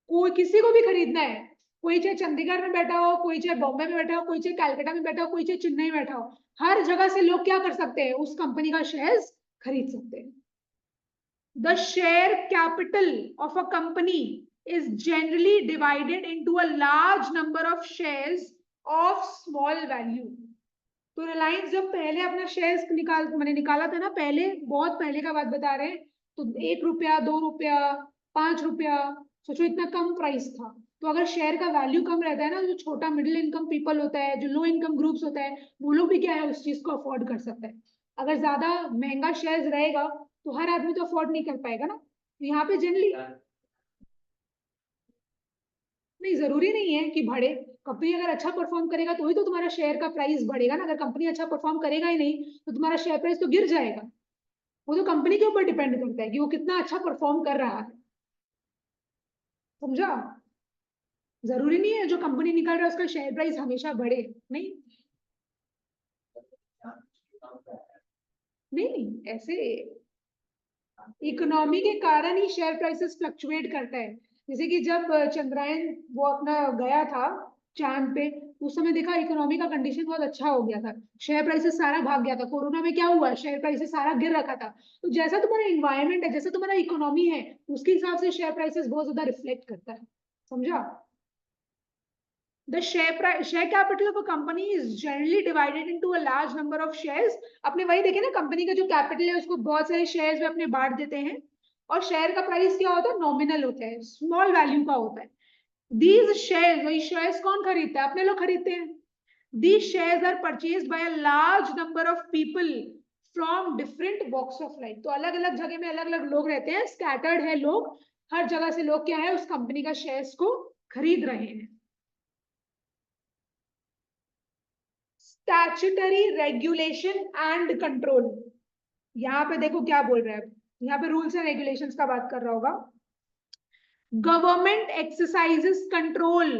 कोई किसी को भी खरीदना है, कोई चाहे चंडीगढ़ में बैठा हो, कोई चाहे बॉम्बे में बैठा हो, कोई चाहे कलकत्ता में बैठा हो, कोई चाहे चेन्नई में बैठा हो, हर जगह से लोग क्या कर सकते हैं, उस कंपनी का शेयर्स खरीद सकते हैं। The share capital of a company is generally divided into a large number of shares of small value. तो रिलायंस जब पहले अपना शेयर्स मैंने निकाला था ना, पहले बहुत पहले का बात बता रहे हैं, तो 1 रुपया, 2 रुपया, 5 रुपया, सोचो इतना कम प्राइस था। तो अगर शेयर का वैल्यू कम रहता है ना, जो छोटा मिडिल इनकम पीपल होता है, जो लो इनकम ग्रुप्स होता है, वो लोग भी क्या है, उस चीज को अफोर्ड कर सकता है। अगर ज्यादा महंगा शेयर रहेगा तो हर आदमी तो अफोर्ड नहीं कर पाएगा ना। तो यहाँ पे जनरली नहीं, जरूरी नहीं है कि बढ़े। कंपनी अगर अच्छा परफॉर्म करेगा तो ही तो तुम्हारा शेयर का प्राइस बढ़ेगा ना। अगर कंपनी अच्छा परफॉर्म करेगा ही नहीं तो तुम्हारा शेयर प्राइस तो गिर जाएगा। वो तो कंपनी के ऊपर डिपेंड करता है कि वो कितना अच्छा परफॉर्म कर रहा है। समझा? जरूरी नहीं है जो कंपनी निकल रहा है उसका शेयर प्राइस हमेशा बढ़े। नहीं नहीं नहीं, ऐसे इकोनॉमी के कारण ही शेयर प्राइसेस फ्लक्चुएट करता है। जैसे कि जब चंद्रयान वो अपना गया था चांद पे, उस समय देखा इकोनॉमी का कंडीशन बहुत अच्छा हो गया था, शेयर प्राइसेस सारा भाग गया था। कोरोना में क्या हुआ, शेयर प्राइसेस सारा गिर रखा था। तो जैसा तुम्हारा इन्वायरमेंट है, जैसा तुम्हारा इकोनॉमी है, उसके हिसाब से शेयर प्राइसेस बहुत ज्यादा रिफ्लेक्ट करता है। समझा? The share capital of a company is generally divided into a large number of shares. अपने वही देखे ना, कंपनी का जो कैपिटल है उसको बहुत सारे शेयर्स में अपने बांट देते हैं। और शेयर का प्राइस क्या होता है, नॉमिनल होता है, स्मॉल वैल्यू का होता है। These shares, वही शेयर्स कौन खरीदता है, अपने लोग खरीदते हैं। These shares are purchased by a large number of people from different walks of life. तो अलग अलग जगह में अलग अलग लोग रहते हैं, स्कैटर्ड है लोग, हर जगह से लोग क्या है, उस कंपनी का शेयर्स को खरीद रहे हैं। Statutory regulation and control. यहाँ पे देखो क्या बोल रहा है, यहाँ पे रूल्स एंड रेगुलेशंस का बात कर रहा होगा। Government exercises control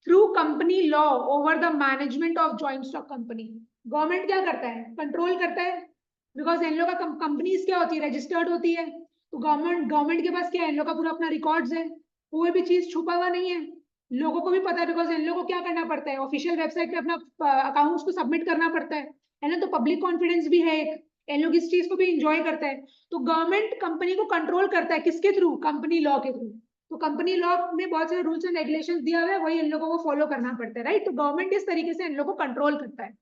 through company law over the management of joint stock company. Government क्या करता है, कंट्रोल करता है। बिकॉज इन लोग का कंपनीज क्या होती है, रजिस्टर्ड होती है। तो गवर्नमेंट के पास क्या है, इन लोग का पूरा अपना रिकॉर्ड्स है, कोई भी चीज छुपा हुआ नहीं है। लोगों को भी पता है, बिकॉज इन लोगों को क्या करना पड़ता है, ऑफिशियल वेबसाइट पे अपना अकाउंट्स को सबमिट करना पड़ता है ना। तो पब्लिक कॉन्फिडेंस भी है एक, इन लोग इस चीज को भी इंजॉय करता है। तो गवर्नमेंट कंपनी को कंट्रोल करता है, किसके थ्रू, कंपनी लॉ के थ्रू। तो कंपनी लॉ में बहुत सारे रूल्स एंड रेगुलेशंस दिया हुआ है, वही इन लोगों को फॉलो करना पड़ता है, राइट। तो गवर्नमेंट इस तरीके से इन लोगों को कंट्रोल करता है।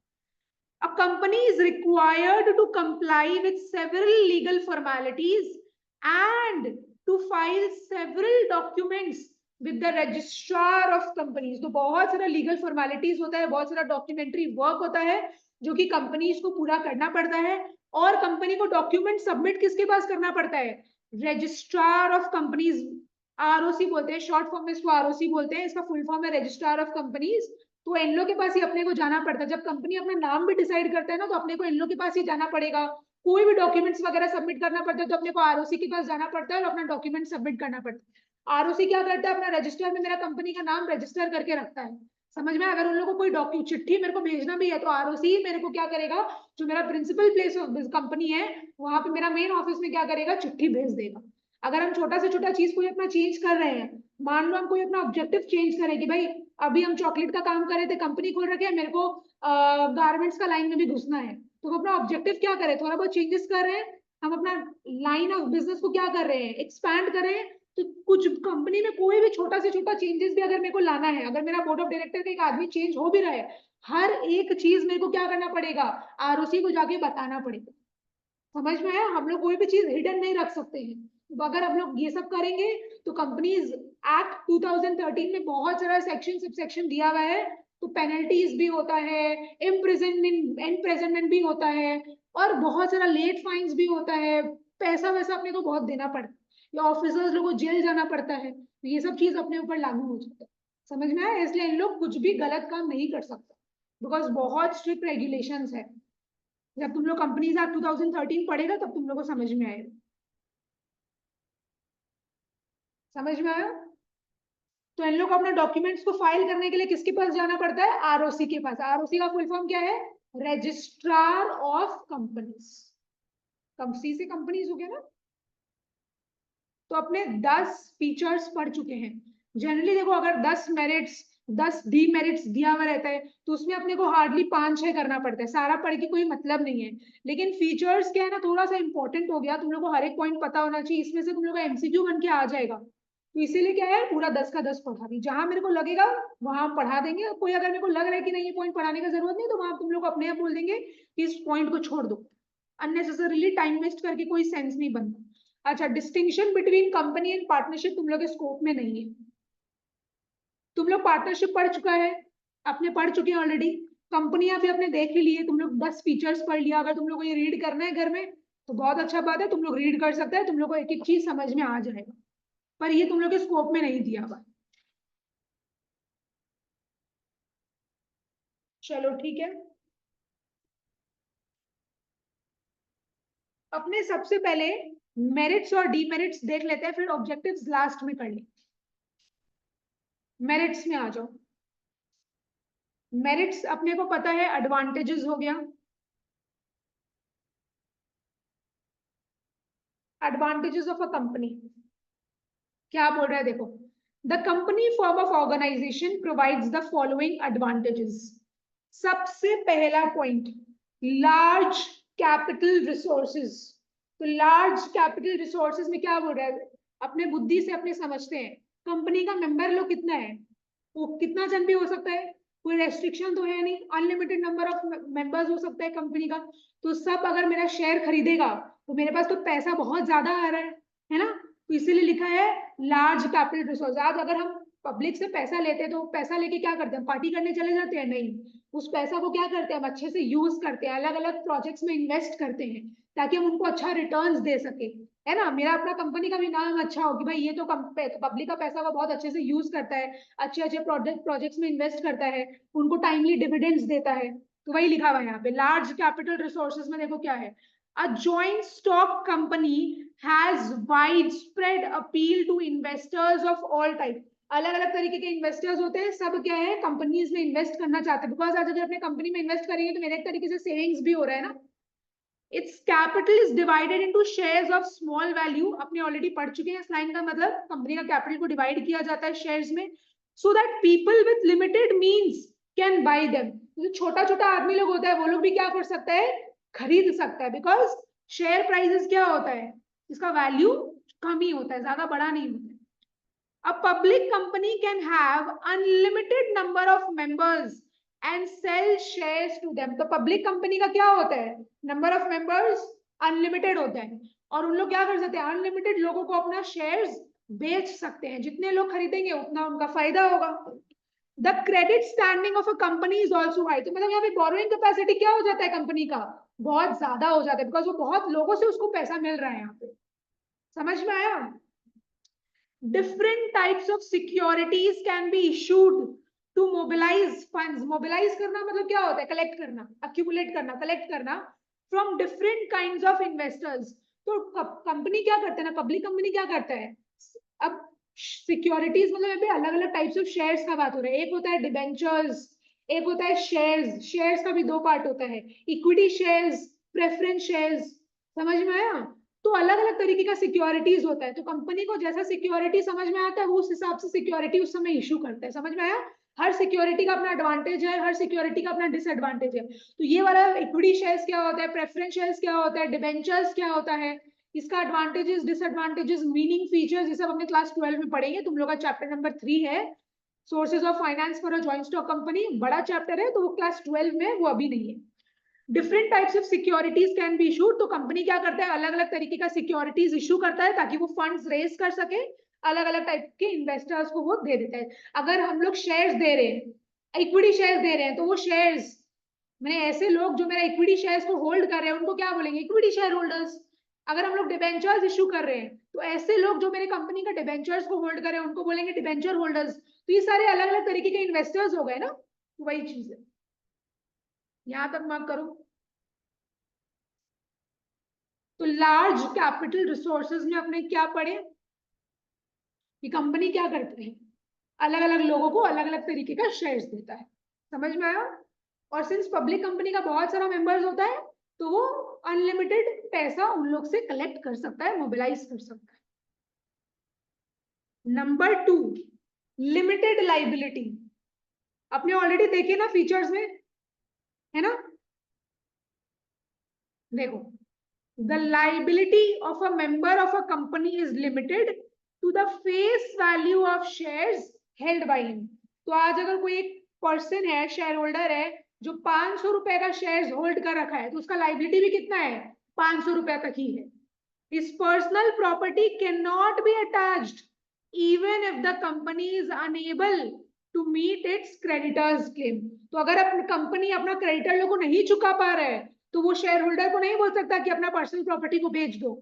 A company is required to comply with several legal formalities and to file several documents with the registrar of companies. तो बहुत सारा लीगल फॉर्मेलिटीज होता है, बहुत सारा डॉक्यूमेंट्री वर्क होता है जो कि कंपनीज को पूरा करना पड़ता है। और कंपनी को डॉक्यूमेंट सबमिट किसके पास करना पड़ता है, रजिस्ट्रार ऑफ कंपनीज, आरओसी बोलते हैं, शॉर्ट फॉर्म में इसको आरओसी बोलते हैं, इसका फुल फॉर्म है रजिस्ट्रार ऑफ कंपनीज। तो इन लोग के पास ही अपने को जाना पड़ता है। जब कंपनी अपना नाम भी डिसाइड करता है ना, तो अपने को इन लोग के पास ही जाना पड़ेगा। कोई भी डॉक्यूमेंट्स वगैरह सबमिट करना पड़ता है तो अपने को आरओसी के पास जाना पड़ता है और अपना डॉक्यूमेंट सबमिट करना पड़ता है। आरओसी क्या करता है, अपना रजिस्टर में मेरा कंपनी का नाम रजिस्टर करके रखता है। समझ में? अगर उन लोगों को कोई डॉक्यूमेंट चिट्ठी मेरे को भेजना भी है तो आरओसी मेरे को क्या करेगा, जो मेरा प्रिंसिपल प्लेस ऑफ कंपनी है वहां पे मेरा मेन ऑफिस में क्या करेगा, चिट्ठी भेज देगा। अगर हम छोटा से छोटा चीज कोई अपना चेंज कर रहे हैं, मान लो हम कोई अपना ऑब्जेक्टिव चेंज करें कि भाई अभी हम चॉकलेट का काम कर रहे थे, कंपनी खोल रखे है, मेरे को गारमेंट्स का लाइन में भी घुसना है, तो हम अपना ऑब्जेक्टिव क्या करें, थोड़ा बहुत चेंजेस कर रहे हैं, हम अपना लाइन ऑफ बिजनेस को क्या कर रहे हैं, एक्सपैंड कर रहे हैं। तो कुछ कंपनी में कोई भी छोटा से छोटा चेंजेस भी अगर मेरे को लाना है, अगर मेरा बोर्ड ऑफ डायरेक्टर का एक आदमी चेंज हो भी रहा है, हर एक चीज मेरे को क्या करना पड़ेगा, आरओसी को जाके बताना पड़ेगा। समझ में आया? हम लोग कोई भी चीज हिडन नहीं रख सकते हैं। तो अगर हम लोग ये सब करेंगे तो कंपनीज एक्ट 2013 में बहुत सारा सेक्शन सब सेक्शन दिया हुआ है। तो पेनल्टीज भी होता है, इम्प्रिजनमेंट भी होता है, और बहुत सारा लेट फाइन्स भी होता है। पैसा वैसा अपने को बहुत देना पड़ता है, या ऑफिसर्स लोगों को जेल जाना पड़ता है। तो ये सब चीज अपने ऊपर लागू हो जाता है। समझ में आया? इसलिए इन लोग कुछ भी गलत काम नहीं कर सकते, बिकॉज बहुत स्ट्रिक्ट रेगुलेशंस है। जब तुम लोग कंपनीज एक्ट 2013 पढ़ेगा तब तुम लोग को समझ में आएगा। समझ में आया? तो इन लोग को अपने डॉक्यूमेंट्स को फाइल करने के लिए किसके पास जाना पड़ता है? आरओसी के पास। आरओसी का फुल फॉर्म क्या है? Registrar of companies. कंपनी से कंपनीज हो गया ना। तो अपने 10 फीचर्स पढ़ चुके हैं। जनरली देखो, अगर 10 मेरिट्स 10 डीमेरिट्स दिया हुआ रहता है तो उसमें अपने को हार्डली 5-6 करना पड़ता है, सारा पढ़ के कोई मतलब नहीं है। लेकिन फीचर्स क्या है ना, थोड़ा सा इंपॉर्टेंट हो गया, तुम लोग को हर एक पॉइंट पता होना चाहिए, इसमें से तुम लोग का एमसीक्यू बन के आ जाएगा। तो इसीलिए क्या है, पूरा 10 का 10 पढ़ा दी, जहां मेरे को लगेगा वहां पढ़ा देंगे। कोई अगर मेरे को लग रहा है कि नहीं ये पॉइंट पढ़ाने की जरूरत नहीं, तो वहां तुम लोग अपने आप बोल देंगे कि इस पॉइंट को छोड़ दो। अननेसेसरीली टाइम वेस्ट करके कोई सेंस नहीं बनता। अच्छा, distinction between company and partnership तुम लोग के स्कोप में नहीं है। तुम लोग पार्टनरशिप पढ़ चुका है, अपने पढ़ चुके हैं ऑलरेडी। कंपनियां भी अपने देख ही लिए, तुम लोग 10 फीचर्स पढ़ लिया। अगर तुम लोग को ये रीड करना है घर में तो बहुत अच्छा बात है, तुम लोग रीड कर सकते हैं, तुम लोग को एक एक चीज समझ में आ जाएगा। पर ये तुम लोग के स्कोप में नहीं दिया हुआ। चलो ठीक है, अपने सबसे पहले मेरिट्स और डीमेरिट्स देख लेते हैं, फिर ऑब्जेक्टिव्स लास्ट में कर लें। मेरिट्स में आ जाओ। मेरिट्स अपने को पता है, एडवांटेजेस हो गया। एडवांटेजेस ऑफ अ कंपनी क्या बोल रहा है देखो, the company form of organisation provides the following advantages. सबसे पहला पॉइंट, लार्ज कैपिटल रिसोर्सेज। तो लार्ज कैपिटल रिसोर्सेज में क्या बोल रहा है, अपने बुद्धि से अपने समझते हैं, कंपनी का मेंबर लोग कितना है, वो कितना जन भी हो सकता है, कोई रेस्ट्रिक्शन तो है नहीं, अनलिमिटेड नंबर ऑफ मेंबर्स हो सकता है कंपनी का। तो सब अगर मेरा शेयर खरीदेगा तो मेरे पास तो पैसा बहुत ज्यादा आ रहा है ना। तो इसीलिए लिखा है लार्ज कैपिटल रिसोर्स। आज अगर हम पब्लिक से पैसा लेते हैं तो पैसा लेके क्या करते हैं, पार्टी करने चले जाते हैं? नहीं, उस पैसा को क्या करते हैं, हम अच्छे से यूज करते हैं, अलग अलग प्रोजेक्ट्स में इन्वेस्ट करते हैं ताकि हम उनको अच्छा रिटर्न्स दे सके, है ना। मेरा अपना कंपनी का भी नाम अच्छा हो कि भाई ये तो पब्लिक का पैसा को बहुत अच्छे से यूज करता है, अच्छे अच्छे प्रोजेक्ट्स में इन्वेस्ट करता है, उनको टाइमली डिविडेंड्स देता है। तो वही लिखा हुआ है यहाँ पे लार्ज कैपिटल रिसोर्सेज में। देखो क्या है, a joint stock company has widespread appeal to investors of all type. अलग अलग तरीके के इन्वेस्टर्स होते हैं, सब क्या है, कंपनीज में इन्वेस्ट करना चाहते हैं। बिकॉज आज अगर अपने कंपनी में इन्वेस्ट करेंगे तो मेरे एक तरीके से सेविंग्स भी हो रहा है ना। It's capital is divided into shares of small value. अपने ऑलरेडी पढ़ चुके हैं इस लाइन का मतलब, कंपनी का कैपिटल को डिवाइड किया जाता है शेयर्स में, so that people with limited means can buy them. जो छोटा छोटा आदमी लोग होता है वो लोग भी क्या कर सकता है, खरीद सकता है। बिकॉज शेयर प्राइसेस क्या होता है, इसका वैल्यू कम ही होता है, ज्यादा बड़ा नहीं होता है। A public company can have unlimited number of members and sell shares to them. तो पब्लिक कंपनी का क्या होता है, नंबर ऑफ मेंबर्स अनलिमिटेड होता है, और उन लोग क्या कर सकते हैं, अनलिमिटेड लोगों को अपना शेयर्स बेच सकते हैं, जितने लोग खरीदेंगे उतना उनका फायदा होगा। The credit standing of a company is also high. तो मतलब यहाँ पे बोरोइंग कैपेसिटी क्या हो जाता है कंपनी का, बहुत ज्यादा हो जाता है, बिकॉज वो बहुत लोगों से उसको पैसा मिल रहा है यहाँ पे। समझ में आया? Different types of securities can be issued to mobilize funds. Mobilize करना मतलब क्या होता है, कलेक्ट करना, accumulate करना, कलेक्ट करना from different kinds of investors. तो कंपनी क्या करता है ना, पब्लिक कंपनी क्या करता है, अब सिक्योरिटीज मतलब यहाँ पे अलग अलग टाइप्स ऑफ शेयर्स का बात हो रहा है। एक होता है डिबेंचर्स, एक होता है शेयर्स। शेयर्स का भी दो पार्ट होता है, इक्विटी शेयर्स, प्रेफरेंस शेयर्स। समझ में आया? तो अलग अलग तरीके का सिक्योरिटीज होता है, तो कंपनी को जैसा सिक्योरिटी समझ में आता है वो उस हिसाब से सिक्योरिटी उस समय इशू करता है। समझ में आया? हर सिक्योरिटी का अपना एडवांटेज है, हर सिक्योरिटी का अपना डिसएडवांटेज है। तो ये वाला इक्विटी शेयर्स क्या होता है, प्रेफरेंस शेयर्स क्या होता है, डिबेंचर्स क्या होता है, इसका एडवांटेजेस, डिसएडवांटेजेस, मीनिंग, फीचर्स, ये सब अपने क्लास 12 में पढ़ेंगे। तुम लोग का चैप्टर नंबर 3 है, sources of finance for a joint stock company. बड़ा चैप्टर है तो वो क्लास 12 में, वो अभी नहीं है। Different types of securities can be issued. तो कंपनी क्या करता है, अलग अलग तरीके का सिक्योरिटीज इशू करता है ताकि वो फंड्स रेज कर सके, अलग अलग टाइप के इन्वेस्टर्स को वो दे देता है। अगर हम लोग शेयर्स दे रहे हैं, इक्विटी शेयर्स दे रहे हैं, तो वो शेयर्स, मैंने ऐसे लोग जो मेरा इक्विटी शेयर्स को होल्ड कर रहे हैं उनको क्या बोलेंगे, इक्विटी शेयर होल्डर्स। अगर हम लोग डिबेंचर्स इशू कर रहे हैं तो ऐसे लोग जो मेरे कंपनी का डिबेंचर्स को होल्ड करें उनको बोलेंगे डिबेंचर होल्डर्स। तो ये सारे अलग अलग तरीके के इन्वेस्टर्स हो गए ना, तो वही चीज है। यहां तक मार्क करो। तो लार्ज कैपिटल रिसोर्सेज में अपने क्या पढ़े कि कंपनी क्या करती है, अलग अलग लोगों को अलग अलग तरीके का शेयर्स देता है। समझ में आया? और सिंस पब्लिक कंपनी का बहुत सारा मेंबर्स होता है तो वो अनलिमिटेड पैसा उन लोग से कलेक्ट कर सकता है, मोबिलाइज कर सकता है। Number 2, limited liability. आपने ऑलरेडी देखे ना फीचर्स में, है ना? देखो, the liability of a member of a company is limited to the face value of shares held by him. तो आज अगर कोई एक पर्सन है, शेयर होल्डर है, जो 500 रुपए का शेयर्स होल्ड कर रखा है, तो उसका लाइबिलिटी भी कितना है? 500 रुपए तक ही है। His personal property cannot be attached even if the company is unable to meet its creditors claim। तो अगर अपनी कंपनी अपना क्रेडिटर लोग को नहीं चुका पा रहा है तो वो शेयर होल्डर को नहीं बोल सकता कि अपना पर्सनल प्रॉपर्टी को बेच दो।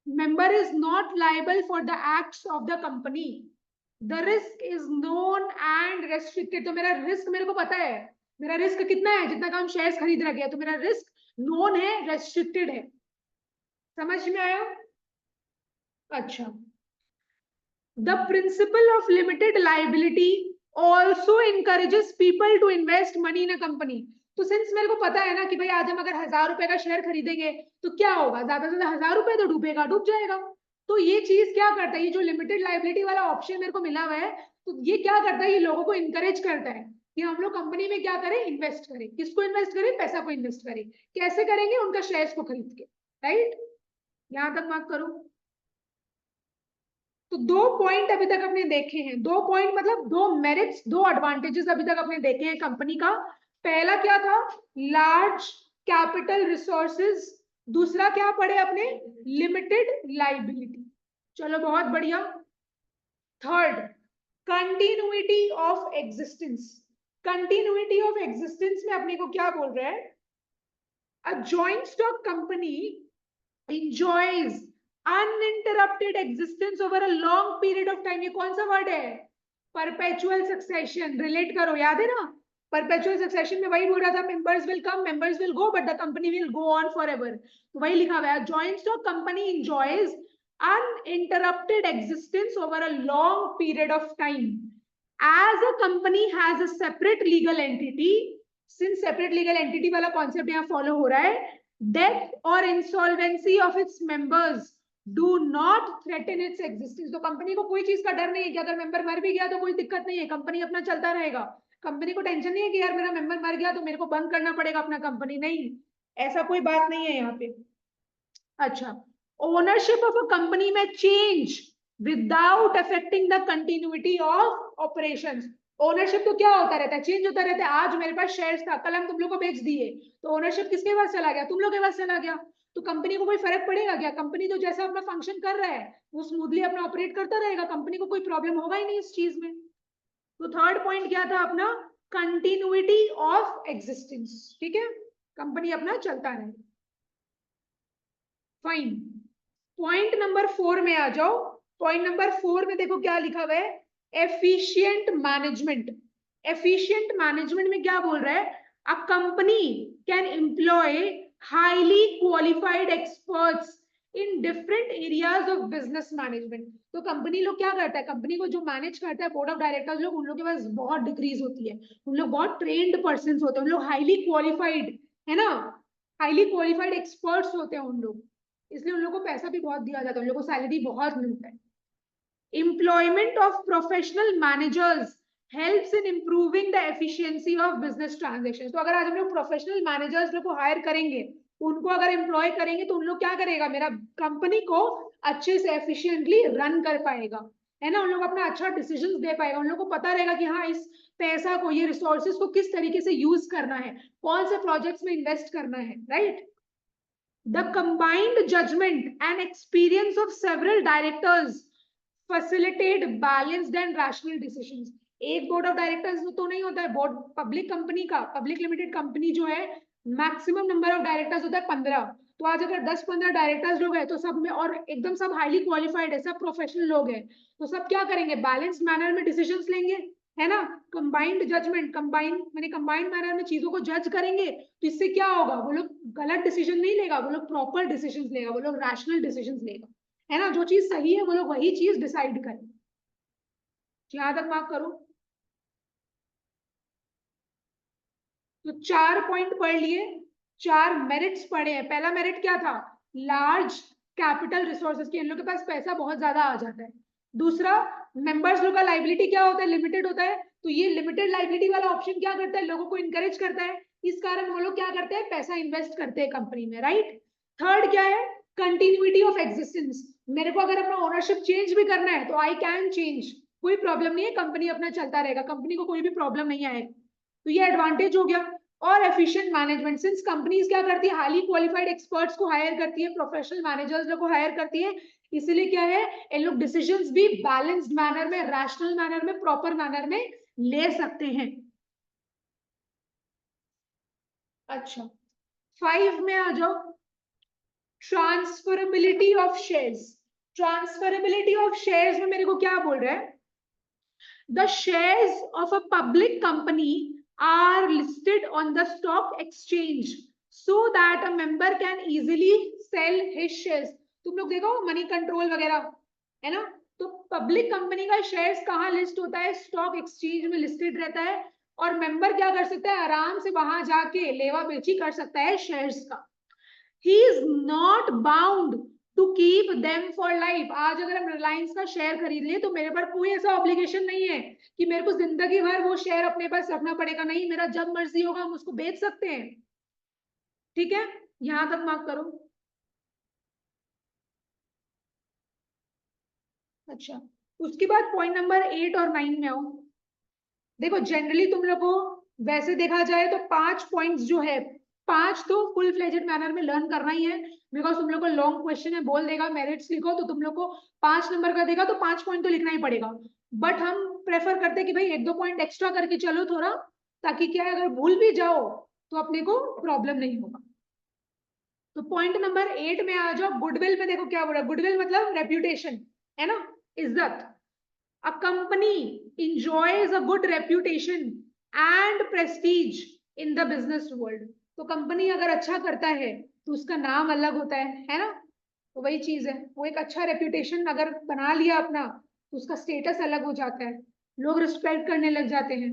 Member is not liable for the acts of the company. The risk is known and restricted. तो मेरा रिस्क मेरे को पता है, मेरा रिस्क कितना है, जितना का हम शेयर्स खरीद रखे हैं, तो मेरा रिस्क नोन है, रेस्ट्रिक्टेड है। समझ में आया? अच्छा, the principle of limited liability also encourages people to invest money in a company। तो सिंस मेरे को पता है ना कि भाई आज हम अगर 1000 रुपए का शेयर खरीदेंगे तो क्या होगा, ज्यादा से ज्यादा 1000 रुपए तो डूबेगा, डूब जाएगा। तो ये चीज क्या करता है, ये जो लिमिटेड लाइबिलिटी वाला ऑप्शन मेरे को मिला हुआ है, तो ये क्या करता है, ये लोगों को इनकरेज करता है कि हम लोग कंपनी में क्या करें, इन्वेस्ट करें। किसको इन्वेस्ट करें? पैसा को इन्वेस्ट करें। कैसे करेंगे? उनका शेयर्स को खरीद के। राइट, यहां तक मार्क करो। तो 2 पॉइंट अभी तक आपने देखे हैं, 2 पॉइंट मतलब 2 मेरिट्स, 2 एडवांटेजेस अभी तक आपने देखे हैं कंपनी का। पहला क्या था? Large capital resources. दूसरा क्या पढ़े अपने? Limited liability. चलो बहुत बढ़िया। Third, continuity of existence. Continuity of existence में अपने को क्या बोल रहा है? A joint stock company enjoys uninterrupted existence over a long period of time। ये कौन सा वर्ड है? Perpetual succession. रिलेट करो, याद है ना? परपेचुअल सक्सेशन में वही बोल रहा था, members will come, members will go, but the company will go on for ever. तो वही लिखा हुआ है, joint stock company enjoys uninterrupted existence over a long period of time as a company has a separate legal entity। since separate legal entity वाला कॉन्सेप्ट यहाँ फॉलो हो रहा है, death or insolvency of its members do not threaten its existence। तो कंपनी को कोई चीज का डर नहीं है कि अगर मेंबर मर भी गया तो कोई दिक्कत नहीं है, कंपनी अपना चलता रहेगा। कंपनी को टेंशन नहीं है कि यार मेरा मेंबर मर गया तो मेरे को बंद करना पड़ेगा अपना कंपनी, नहीं, ऐसा कोई बात नहीं है यहाँ पे। अच्छा, ओनरशिप ऑफ अ कंपनी में change without affecting the continuity of operations. Ownership तो क्या होता रहता है, चेंज होता रहता है। आज मेरे पास शेयर्स था, कल हम तुम लोग को बेच दिए, तो ओनरशिप किसके पास चला गया? तुम लोग के पास चला गया। तो कंपनी को कोई फर्क पड़ेगा क्या? कंपनी तो जैसा अपना फंक्शन कर रहा है वो स्मूथली अपना ऑपरेट करता रहेगा, कंपनी को कोई प्रॉब्लम होगा ही नहीं इस चीज में। तो थर्ड पॉइंट क्या था अपना? Continuity of existence. ठीक है, कंपनी अपना चलता रहे। फाइन, पॉइंट नंबर 4 में आ जाओ। पॉइंट नंबर 4 में देखो क्या लिखा हुआ है, एफिशिएंट मैनेजमेंट। एफिशिएंट मैनेजमेंट में क्या बोल रहा है? A company can employ highly qualified experts in different areas of business management. तो कंपनी लोग क्या करता है, कंपनी को जो मैनेज करता है बोर्ड ऑफ डायरेक्टर्स लोग, उन लोग के पास बहुत डिग्रीज होती है, उन लोग बहुत ट्रेन्ड पर्सन होते हैं, उन लोग हाईली क्वालिफाइड है ना, हाईली क्वालिफाइड एक्सपर्ट्स होते हैं उन लोग, इसलिए उन लोगों को पैसा भी बहुत दिया जाता है, उन लोगों को सैलरी बहुत मिलता है। Employment of professional managers helps in improving the efficiency of business transactions. तो अगर आज हम लोग प्रोफेशनल मैनेजर्स लोग को हायर करेंगे, उनको अगर एम्प्लॉय करेंगे तो उन लोग क्या करेगा, मेरा कंपनी को अच्छे से एफिशिएंटली रन कर पाएगा, है ना, उन लोग अपना अच्छा डिसीजन दे पाएगा, उन लोग को पता रहेगा कि हाँ इस पैसा को, ये रिसोर्सेज को किस तरीके से यूज करना है, कौन से प्रोजेक्ट्स में इन्वेस्ट करना है। Right, the combined judgment and experience of several directors facilitate balanced and rational decisions। एक बोर्ड ऑफ डायरेक्टर्स तो नहीं होता है, बोर्ड पब्लिक कंपनी का, पब्लिक लिमिटेड कंपनी जो है, मैक्सिमम नंबर ऑफ डायरेक्टर्स होता है 15। तो आज अगर 10-15 डायरेक्टर्स लोग हैं तो सब में, और एकदम सब हाईली क्वालिफाइड है, सब प्रोफेशनल लोग हैं, तो सब क्या करेंगे, बैलेंस्ड मैनर में डिसीजंस लेंगे, है ना। कंबाइंड जजमेंट, कंबाइंड मैनर में चीजों को जज करेंगे, तो इससे क्या होगा, वो लोग गलत डिसीजन नहीं लेगा, वो लोग प्रॉपर डिसीजन लेगा, वो लोग रैशनल डिसीजन लेगा, है ना। जो चीज सही है वो लोग वही चीज डिसाइड करें। यहां तक मार्क करो। तो 4 पॉइंट पढ़ लिए, 4 मेरिट्स पढ़े हैं। पहला मेरिट क्या था, लार्ज कैपिटल रिसोर्सेज की, इन लोगों के पास पैसा बहुत ज्यादा आ जाता है। दूसरा, मेंबर्स लोग का लाइबिलिटी क्या होता है, लिमिटेड होता है, तो ये लिमिटेड लाइबिलिटी वाला ऑप्शन क्या करता है, लोगों को इनकरेज करता है, इस कारण वो लोग क्या करते हैं, पैसा इन्वेस्ट करते हैं कंपनी में, राइट। थर्ड क्या है, कंटिन्यूटी ऑफ एग्जिस्टेंस, मेरे को अगर अपना ओनरशिप चेंज भी करना है तो आई कैन चेंज, कोई प्रॉब्लम नहीं है, कंपनी अपना चलता रहेगा, कंपनी को कोई भी प्रॉब्लम नहीं आएगी, तो ये एडवांटेज हो गया। और एफिशिएंट मैनेजमेंट, सिंस कंपनीज क्या करती है, हाईली क्वालिफाइड एक्सपर्ट्स को हायर करती है, प्रोफेशनल मैनेजर्स को हायर करती है, इसलिए क्या है, इन लोग डिसीजंस भी बैलेंस्ड मैनर में, रैशनल मैनर में, प्रॉपर मैनर में ले सकते हैं। अच्छा, 5 में आ जाओ, transferability of shares. Transferability of shares में मेरे को क्या बोल रहा है, the shares of a public company are listed on the stock exchange so that a member can easily sell his shares। तुम लोग देखो मनी कंट्रोल वगैरह, है ना, तो पब्लिक कंपनी का शेयर्स कहाँ लिस्ट होता है, स्टॉक एक्सचेंज में लिस्टेड रहता है, और मेंबर क्या कर सकता है, आराम से वहां जाके लेवा बेची कर सकता है शेयर्स का। He is not bound to keep them for life. आज अगर हम रिलायंस का शेयर खरीद ले तो मेरे पर कोई ऐसा ऑब्लिगेशन नहीं है कि मेरे को जिंदगी भर वो शेयर अपने पास रखना पड़ेगा, नहीं, मेरा जब मर्जी होगा हम उसको बेच सकते हैं, ठीक है। यहां तक मार्क करो। अच्छा, उसके बाद पॉइंट नंबर 8 और 9 में आओ। देखो जनरली तुम लोग को वैसे देखा जाए तो 5 पॉइंट्स जो है, 5 तो फुल फ्लेजेड मैनर में लर्न करना ही है, बिकॉज तुम लोग को लॉन्ग क्वेश्चन है, बोल देगा मेरिट्स लिखो, तो तुम लोग को 5 नंबर का देगा तो 5 पॉइंट तो लिखना ही पड़ेगा। बट हम प्रेफर करते हैं कि भाई 1-2 पॉइंट एक्स्ट्रा करके चलो थोड़ा, ताकि क्या है, अगर भूल भी जाओ तो अपने को प्रॉब्लम नहीं होगा। तो पॉइंट नंबर 8 में आ जाओ, गुडविल में देखो क्या बोल रहा है, गुडविल मतलब रेप्यूटेशन, है ना, इज्जत। A company enjoys a good reputation and prestige in the business world। तो कंपनी अगर अच्छा करता है तो उसका नाम अलग होता है ना, तो वही चीज है, वो एक अच्छा रेप्यूटेशन अगर बना लिया अपना तो उसका स्टेटस अलग हो जाता है, लोग रिस्पेक्ट करने लग जाते हैं।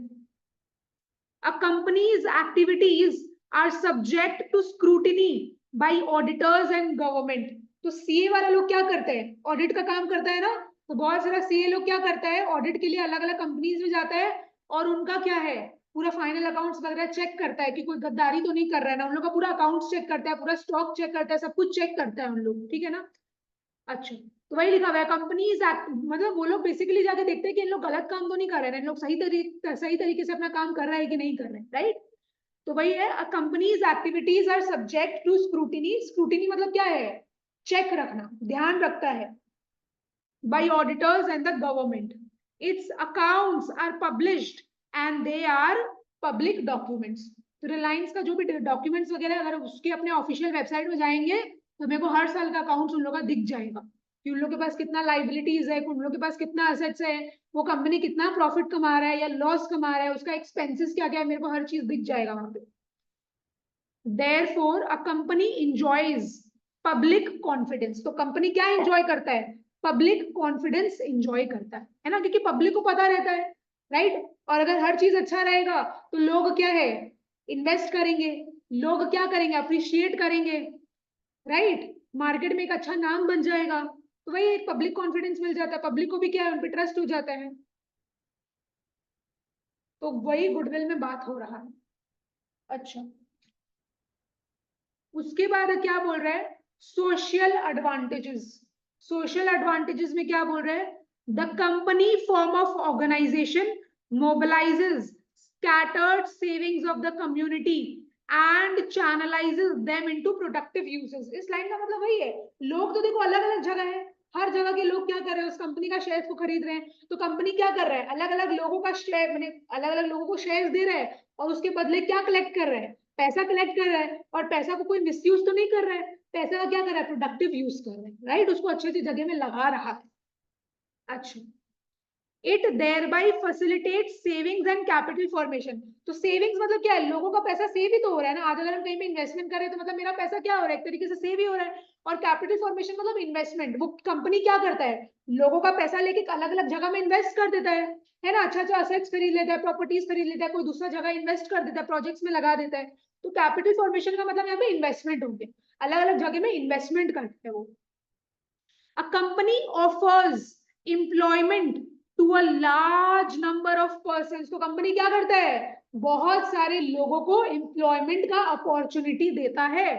A company's activities are subject to scrutiny by auditors and government। तो सीए वाला लोग क्या करते हैं, ऑडिट का काम करता है ना, तो बहुत सारा सीए लोग क्या करता है, ऑडिट के लिए अलग अलग कंपनीज में जाता है, और उनका क्या है, पूरा फाइनल अकाउंट्स वगैरह चेक करता है कि कोई गद्दारी तो नहीं कर रहा है ना, उन लोग का पूरा अकाउंट्स चेक करता है, पूरा स्टॉक चेक करता है, सब कुछ चेक करता है उन लोग, ठीक है ना। अच्छा, तो वही लिखा हुआ है, कंपनीज मतलब वो लोग बेसिकली जाके देखते हैं कि इन लोग गलत काम तो नहीं कर रहे हैं, इन लोग सही तरीके से अपना काम कर रहा है कि नहीं कर रहे हैं, राइट। तो वही है, companies activities are subject to scrutiny. Scrutiny मतलब क्या है, चेक रखना, ध्यान रखता है, by auditors and the government। Its accounts are published and they are public documents। तो रिलायंस का जो भी डॉक्यूमेंट्स वगैरह अगर उसके अपने ऑफिशियल वेबसाइट में जाएंगे तो मेरे को हर साल का अकाउंट उन लोग का दिख जाएगा कि उन लोग के पास कितना लाइबिलिटीज है, उन लोग के पास कितना एसेट्स है, वो कंपनी कितना प्रॉफिट कमा रहा है या लॉस कमा रहा है, उसका एक्सपेंसेस क्या क्या है, मेरे को हर चीज दिख जाएगा वहां पे। Therefore, a company enjoys public confidence। तो कंपनी क्या एंजॉय करता है, पब्लिक कॉन्फिडेंस एंजॉय करता है ना, क्योंकि पब्लिक को पता रहता है, राइट। और अगर हर चीज अच्छा रहेगा तो लोग क्या है, इन्वेस्ट करेंगे, लोग क्या करेंगे, अप्रिशिएट करेंगे, राइट, मार्केट में एक अच्छा नाम बन जाएगा, तो वही एक पब्लिक कॉन्फिडेंस मिल जाता है, पब्लिक को भी क्या है, उन पर ट्रस्ट हो जाता है, तो वही गुडविल में बात हो रहा है। अच्छा, उसके बाद क्या बोल रहा है, सोशल एडवांटेजेस। सोशल एडवांटेजेस में क्या बोल रहा है, the company form of organisation mobilises scattered savings of the community and channelizes them into productive uses। इस लाइन का मतलब वही है, लोग तो देखो अलग अलग जगह है, हर जगह के लोग क्या कर रहे हैं, उस कंपनी का शेयर को खरीद रहे हैं, तो कंपनी क्या कर रहा है, अलग अलग लोगों का शेयर, मैंने अलग अलग लोगों को शेयर दे रहा है, और उसके बदले क्या कलेक्ट कर रहा है, पैसा कलेक्ट कर रहा है, और पैसा को कोई मिसयूज तो नहीं कर रहा है, पैसे का क्या कर रहा है, प्रोडक्टिव यूज कर रहा है, राइट, उसको अच्छी अच्छी जगह में लगा रहा है। अच्छा, it thereby facilitates savings and capital formation। तो सेविंग्स मतलब क्या है, लोगों का पैसा सेव ही तो हो रहा है ना, आज अगर हम कहीं पे इन्वेस्टमेंट करें तो मतलब मेरा पैसा क्या हो रहा है, एक तरीके से सेव ही हो रहा है। और कैपिटल फॉर्मेशन मतलब इन्वेस्टमेंट, वो कंपनी क्या करता है, लोगों का पैसा लेके अलग अलग जगह में इन्वेस्ट कर देता है ना, अच्छा अच्छा असेट्स खरीद लेता है, प्रॉपर्टीज खरीद लेता है, कोई दूसरा जगह इन्वेस्ट कर देता है, प्रोजेक्ट्स में लगा देता है। तो कैपिटल फॉर्मेशन का मतलब यहाँ पे इन्वेस्टमेंट होंगे, अलग अलग जगह में इन्वेस्टमेंट करते हैं वो। A company offers employment to a large number of persons। तो कंपनी क्या करता है, बहुत सारे लोगों को एम्प्लॉयमेंट का अपॉर्चुनिटी देता है,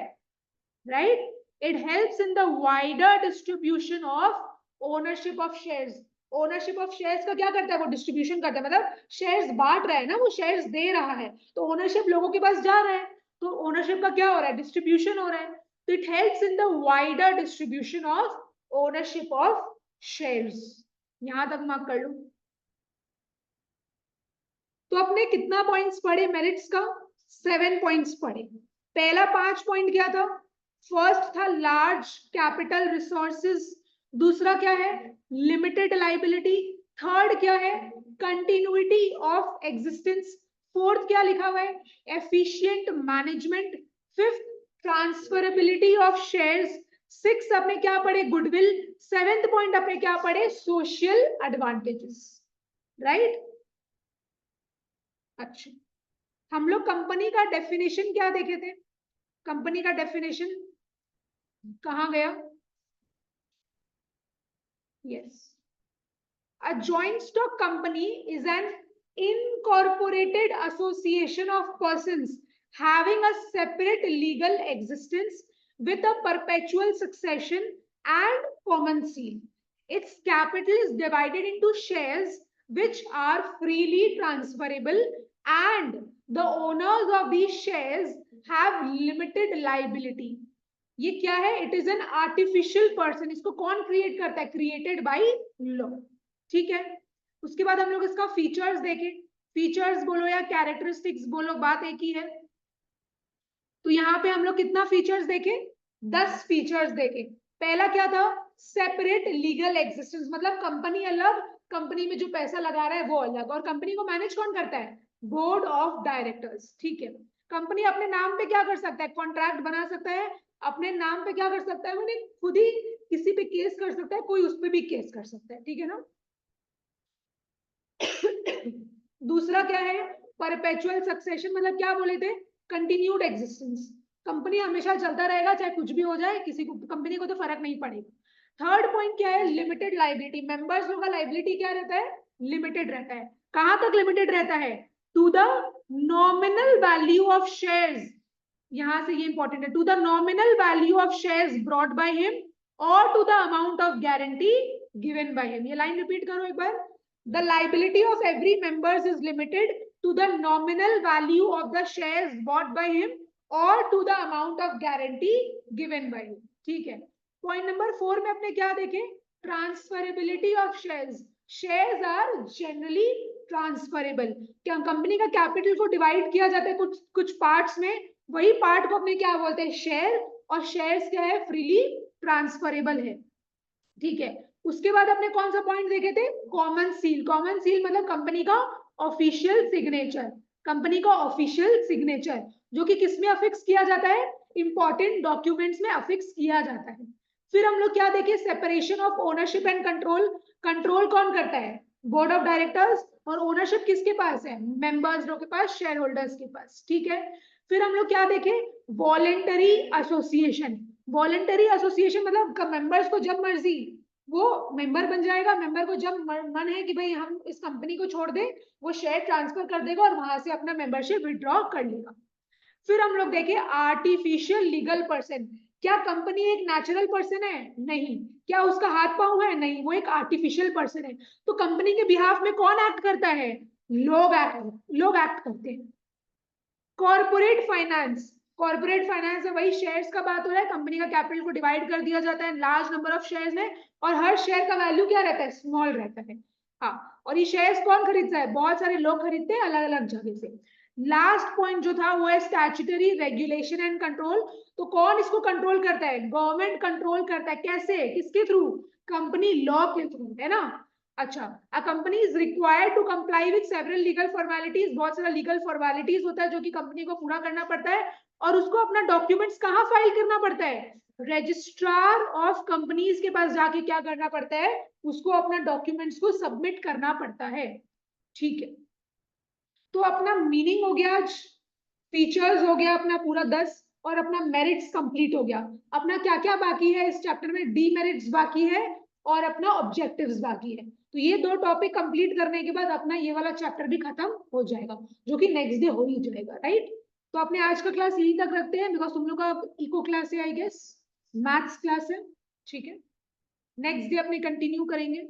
right. It helps in the wider distribution of ownership of shares. Ownership of shares का क्या करता है, वो डिस्ट्रीब्यूशन करता है, मतलब शेयर्स बांट रहा है ना, वो शेयर्स दे रहा है, तो ओनरशिप लोगों के पास जा रहा है, तो ओनरशिप का क्या हो रहा है, डिस्ट्रीब्यूशन हो रहा है। तो it helps in the wider distribution of ownership of shares. यहां तक मार्क कर लो। तो अपने कितना पॉइंट्स पढ़े मेरिट्स का, 7 पॉइंट्स पढ़े। पहला 5 पॉइंट क्या था, फर्स्ट था लार्ज कैपिटल रिसोर्सेज, दूसरा क्या है लिमिटेड लाइबिलिटी, थर्ड क्या है कंटिन्यूटी ऑफ एग्जिस्टेंस, फोर्थ क्या लिखा हुआ है efficient management, fifth transferability of shares, six अपने क्या पढ़े गुडविल, सेवेंथ पॉइंट अपने क्या पढ़े सोशल एडवांटेजेस, राइट। अच्छा, हम लोग कंपनी का डेफिनेशन क्या देखे थे, कंपनी का डेफिनेशन कहां गया, yes, a joint stock company is an incorporated association of persons having a separate legal existence with a perpetual succession and common seal. Its capital is divided into shares which are freely transferable and the owners of these shares have limited liability। ये क्या है, it is an artificial person, इसको कौन क्रिएट करता है, क्रिएटेड बाय लॉ, ठीक है। उसके बाद हम लोग इसका फीचर्स देखें, फीचर्स बोलो या कैरेक्टरिस्टिक्स बोलो, बात एक ही है। तो यहाँ पे हम लोग कितना फीचर्स देखे, 10 फीचर्स देखे। पहला क्या था, सेपरेट लीगल एग्जिस्टेंस, मतलब कंपनी अलग, कंपनी में जो पैसा लगा रहा है वो अलग, और कंपनी को मैनेज कौन करता है, बोर्ड ऑफ डायरेक्टर्स, ठीक है। कंपनी अपने नाम पे क्या कर सकता है, कॉन्ट्रैक्ट बना सकता है, अपने नाम पे क्या कर सकता है, वो खुद ही किसी पे केस कर सकता है, कोई उस पे भी केस कर सकता है, ठीक है ना। दूसरा क्या है परपेचुअल सक्सेशन, मतलब क्या बोले थे, कंटिन्यूड एग्जिस्टेंस, कंपनी हमेशा चलता रहेगा चाहे कुछ भी हो जाए, किसी को कंपनी को तो फर्क नहीं पड़ेगा। थर्ड पॉइंट क्या है लिमिटेड लाइबिलिटी, मेंबर्स लोगों का लाइबिलिटी क्या रहता है, लिमिटेड रहता है। कहां तक लिमिटेड रहता है, to the nominal value of shares, यहां से ये इंपॉर्टेंट है, to the nominal value of shares brought by him और to the amount of guarantee given by him. ये लाइन रिपीट करो एक बार, the liability of every members is limited to the nominal value of the shares bought by him or to the amount of guarantee given by him, ठीक है। पॉइंट नंबर 4 में अपने क्या देखे, transferability of shares, shares are generally transferable, क्या कंपनी का कैपिटल को डिवाइड किया जाता है कुछ कुछ पार्ट्स में, वही पार्ट को अपने क्या बोलते हैं शेयर, और शेयर्स क्या है फ्रीली ट्रांसफरेबल है, ठीक है। उसके बाद अपने कौन सा पॉइंट देखे थे, कॉमन सील, कॉमन सील मतलब कंपनी का ऑफिशियल सिग्नेचर, कंपनी का ऑफिशियल सिग्नेचर जो कि किसमें अफिक्स किया जाता है, इंपॉर्टेंट डॉक्यूमेंट्स में अफिक्स किया जाता है। फिर हम लोग क्या देखे, separation of ownership and control, control कौन करता है, बोर्ड ऑफ डायरेक्टर्स, और ओनरशिप किसके पास है, मेंबर्स लोग के पास, शेयर होल्डर्स के पास, ठीक है। फिर हम लोग क्या देखे, वॉलेंटरी एसोसिएशन, वॉलेंटरी एसोसिएशन मतलब मेंबर्स को जब मर्जी वो मेंबर बन जाएगा, मेंबर को जब मन है कि भाई हम इस कंपनी को छोड़ दें, वो शेयर ट्रांसफर कर देगा और वहां से अपना मेंबरशिप विड्रॉ कर लेगा। फिर हम लोग देखें आर्टिफिशियल लीगल पर्सन, क्या कंपनी एक नेचुरल पर्सन है, नहीं, क्या उसका हाथ पांव है, नहीं, वो एक आर्टिफिशियल पर्सन है। तो कंपनी के बिहाफ में कौन एक्ट करता है, लोग एक्ट करते हैं। कॉर्पोरेट फाइनेंस, कॉर्पोरेट फाइनेंस में वही शेयर्स का बात हो रहा है, कंपनी का कैपिटल को डिवाइड कर दिया जाता है लार्ज नंबर ऑफ शेयर्स में, और हर शेयर का वैल्यू क्या रहता है, स्मॉल रहता है, हाँ, और ये शेयर्स कौन खरीदता है, बहुत सारे लोग खरीदते हैं अलग अलग जगह से। लास्ट पॉइंट जो था वो है स्टैट्यूटरी रेगुलेशन एंड कंट्रोल। तो कौन इसको कंट्रोल करता है? गवर्नमेंट कंट्रोल करता है। कैसे? किसके थ्रू? कंपनी लॉ के थ्रू, है ना। अच्छा, a company is required to comply with several legal formalities. बहुत सारा लीगल फॉर्मेलिटीज होता है जो कि कंपनी को पूरा करना पड़ता है, और उसको अपना डॉक्यूमेंट्स कहाँ फाइल करना पड़ता है? रजिस्ट्रार ऑफ कंपनीज के पास जाके क्या करना पड़ता है? उसको अपना डॉक्यूमेंट्स को सबमिट करना पड़ता है। ठीक है, तो अपना मीनिंग हो गया, आज फीचर्स हो गया अपना पूरा 10, और अपना मेरिट्स कंप्लीट हो गया। अपना क्या क्या बाकी है इस चैप्टर में? डीमेरिट्स बाकी है और अपना ऑब्जेक्टिव्स बाकी है। तो ये दो टॉपिक कंप्लीट करने के बाद अपना ये वाला चैप्टर भी खत्म हो जाएगा, जो कि नेक्स्ट डे हो ही जाएगा, राइट। तो अपने आज का क्लास यहीं तक रखते हैं, बिकॉज तुम लोग का इको क्लास है, आई गेस मैथ्स क्लास है। ठीक है, नेक्स्ट डे अपने कंटिन्यू करेंगे।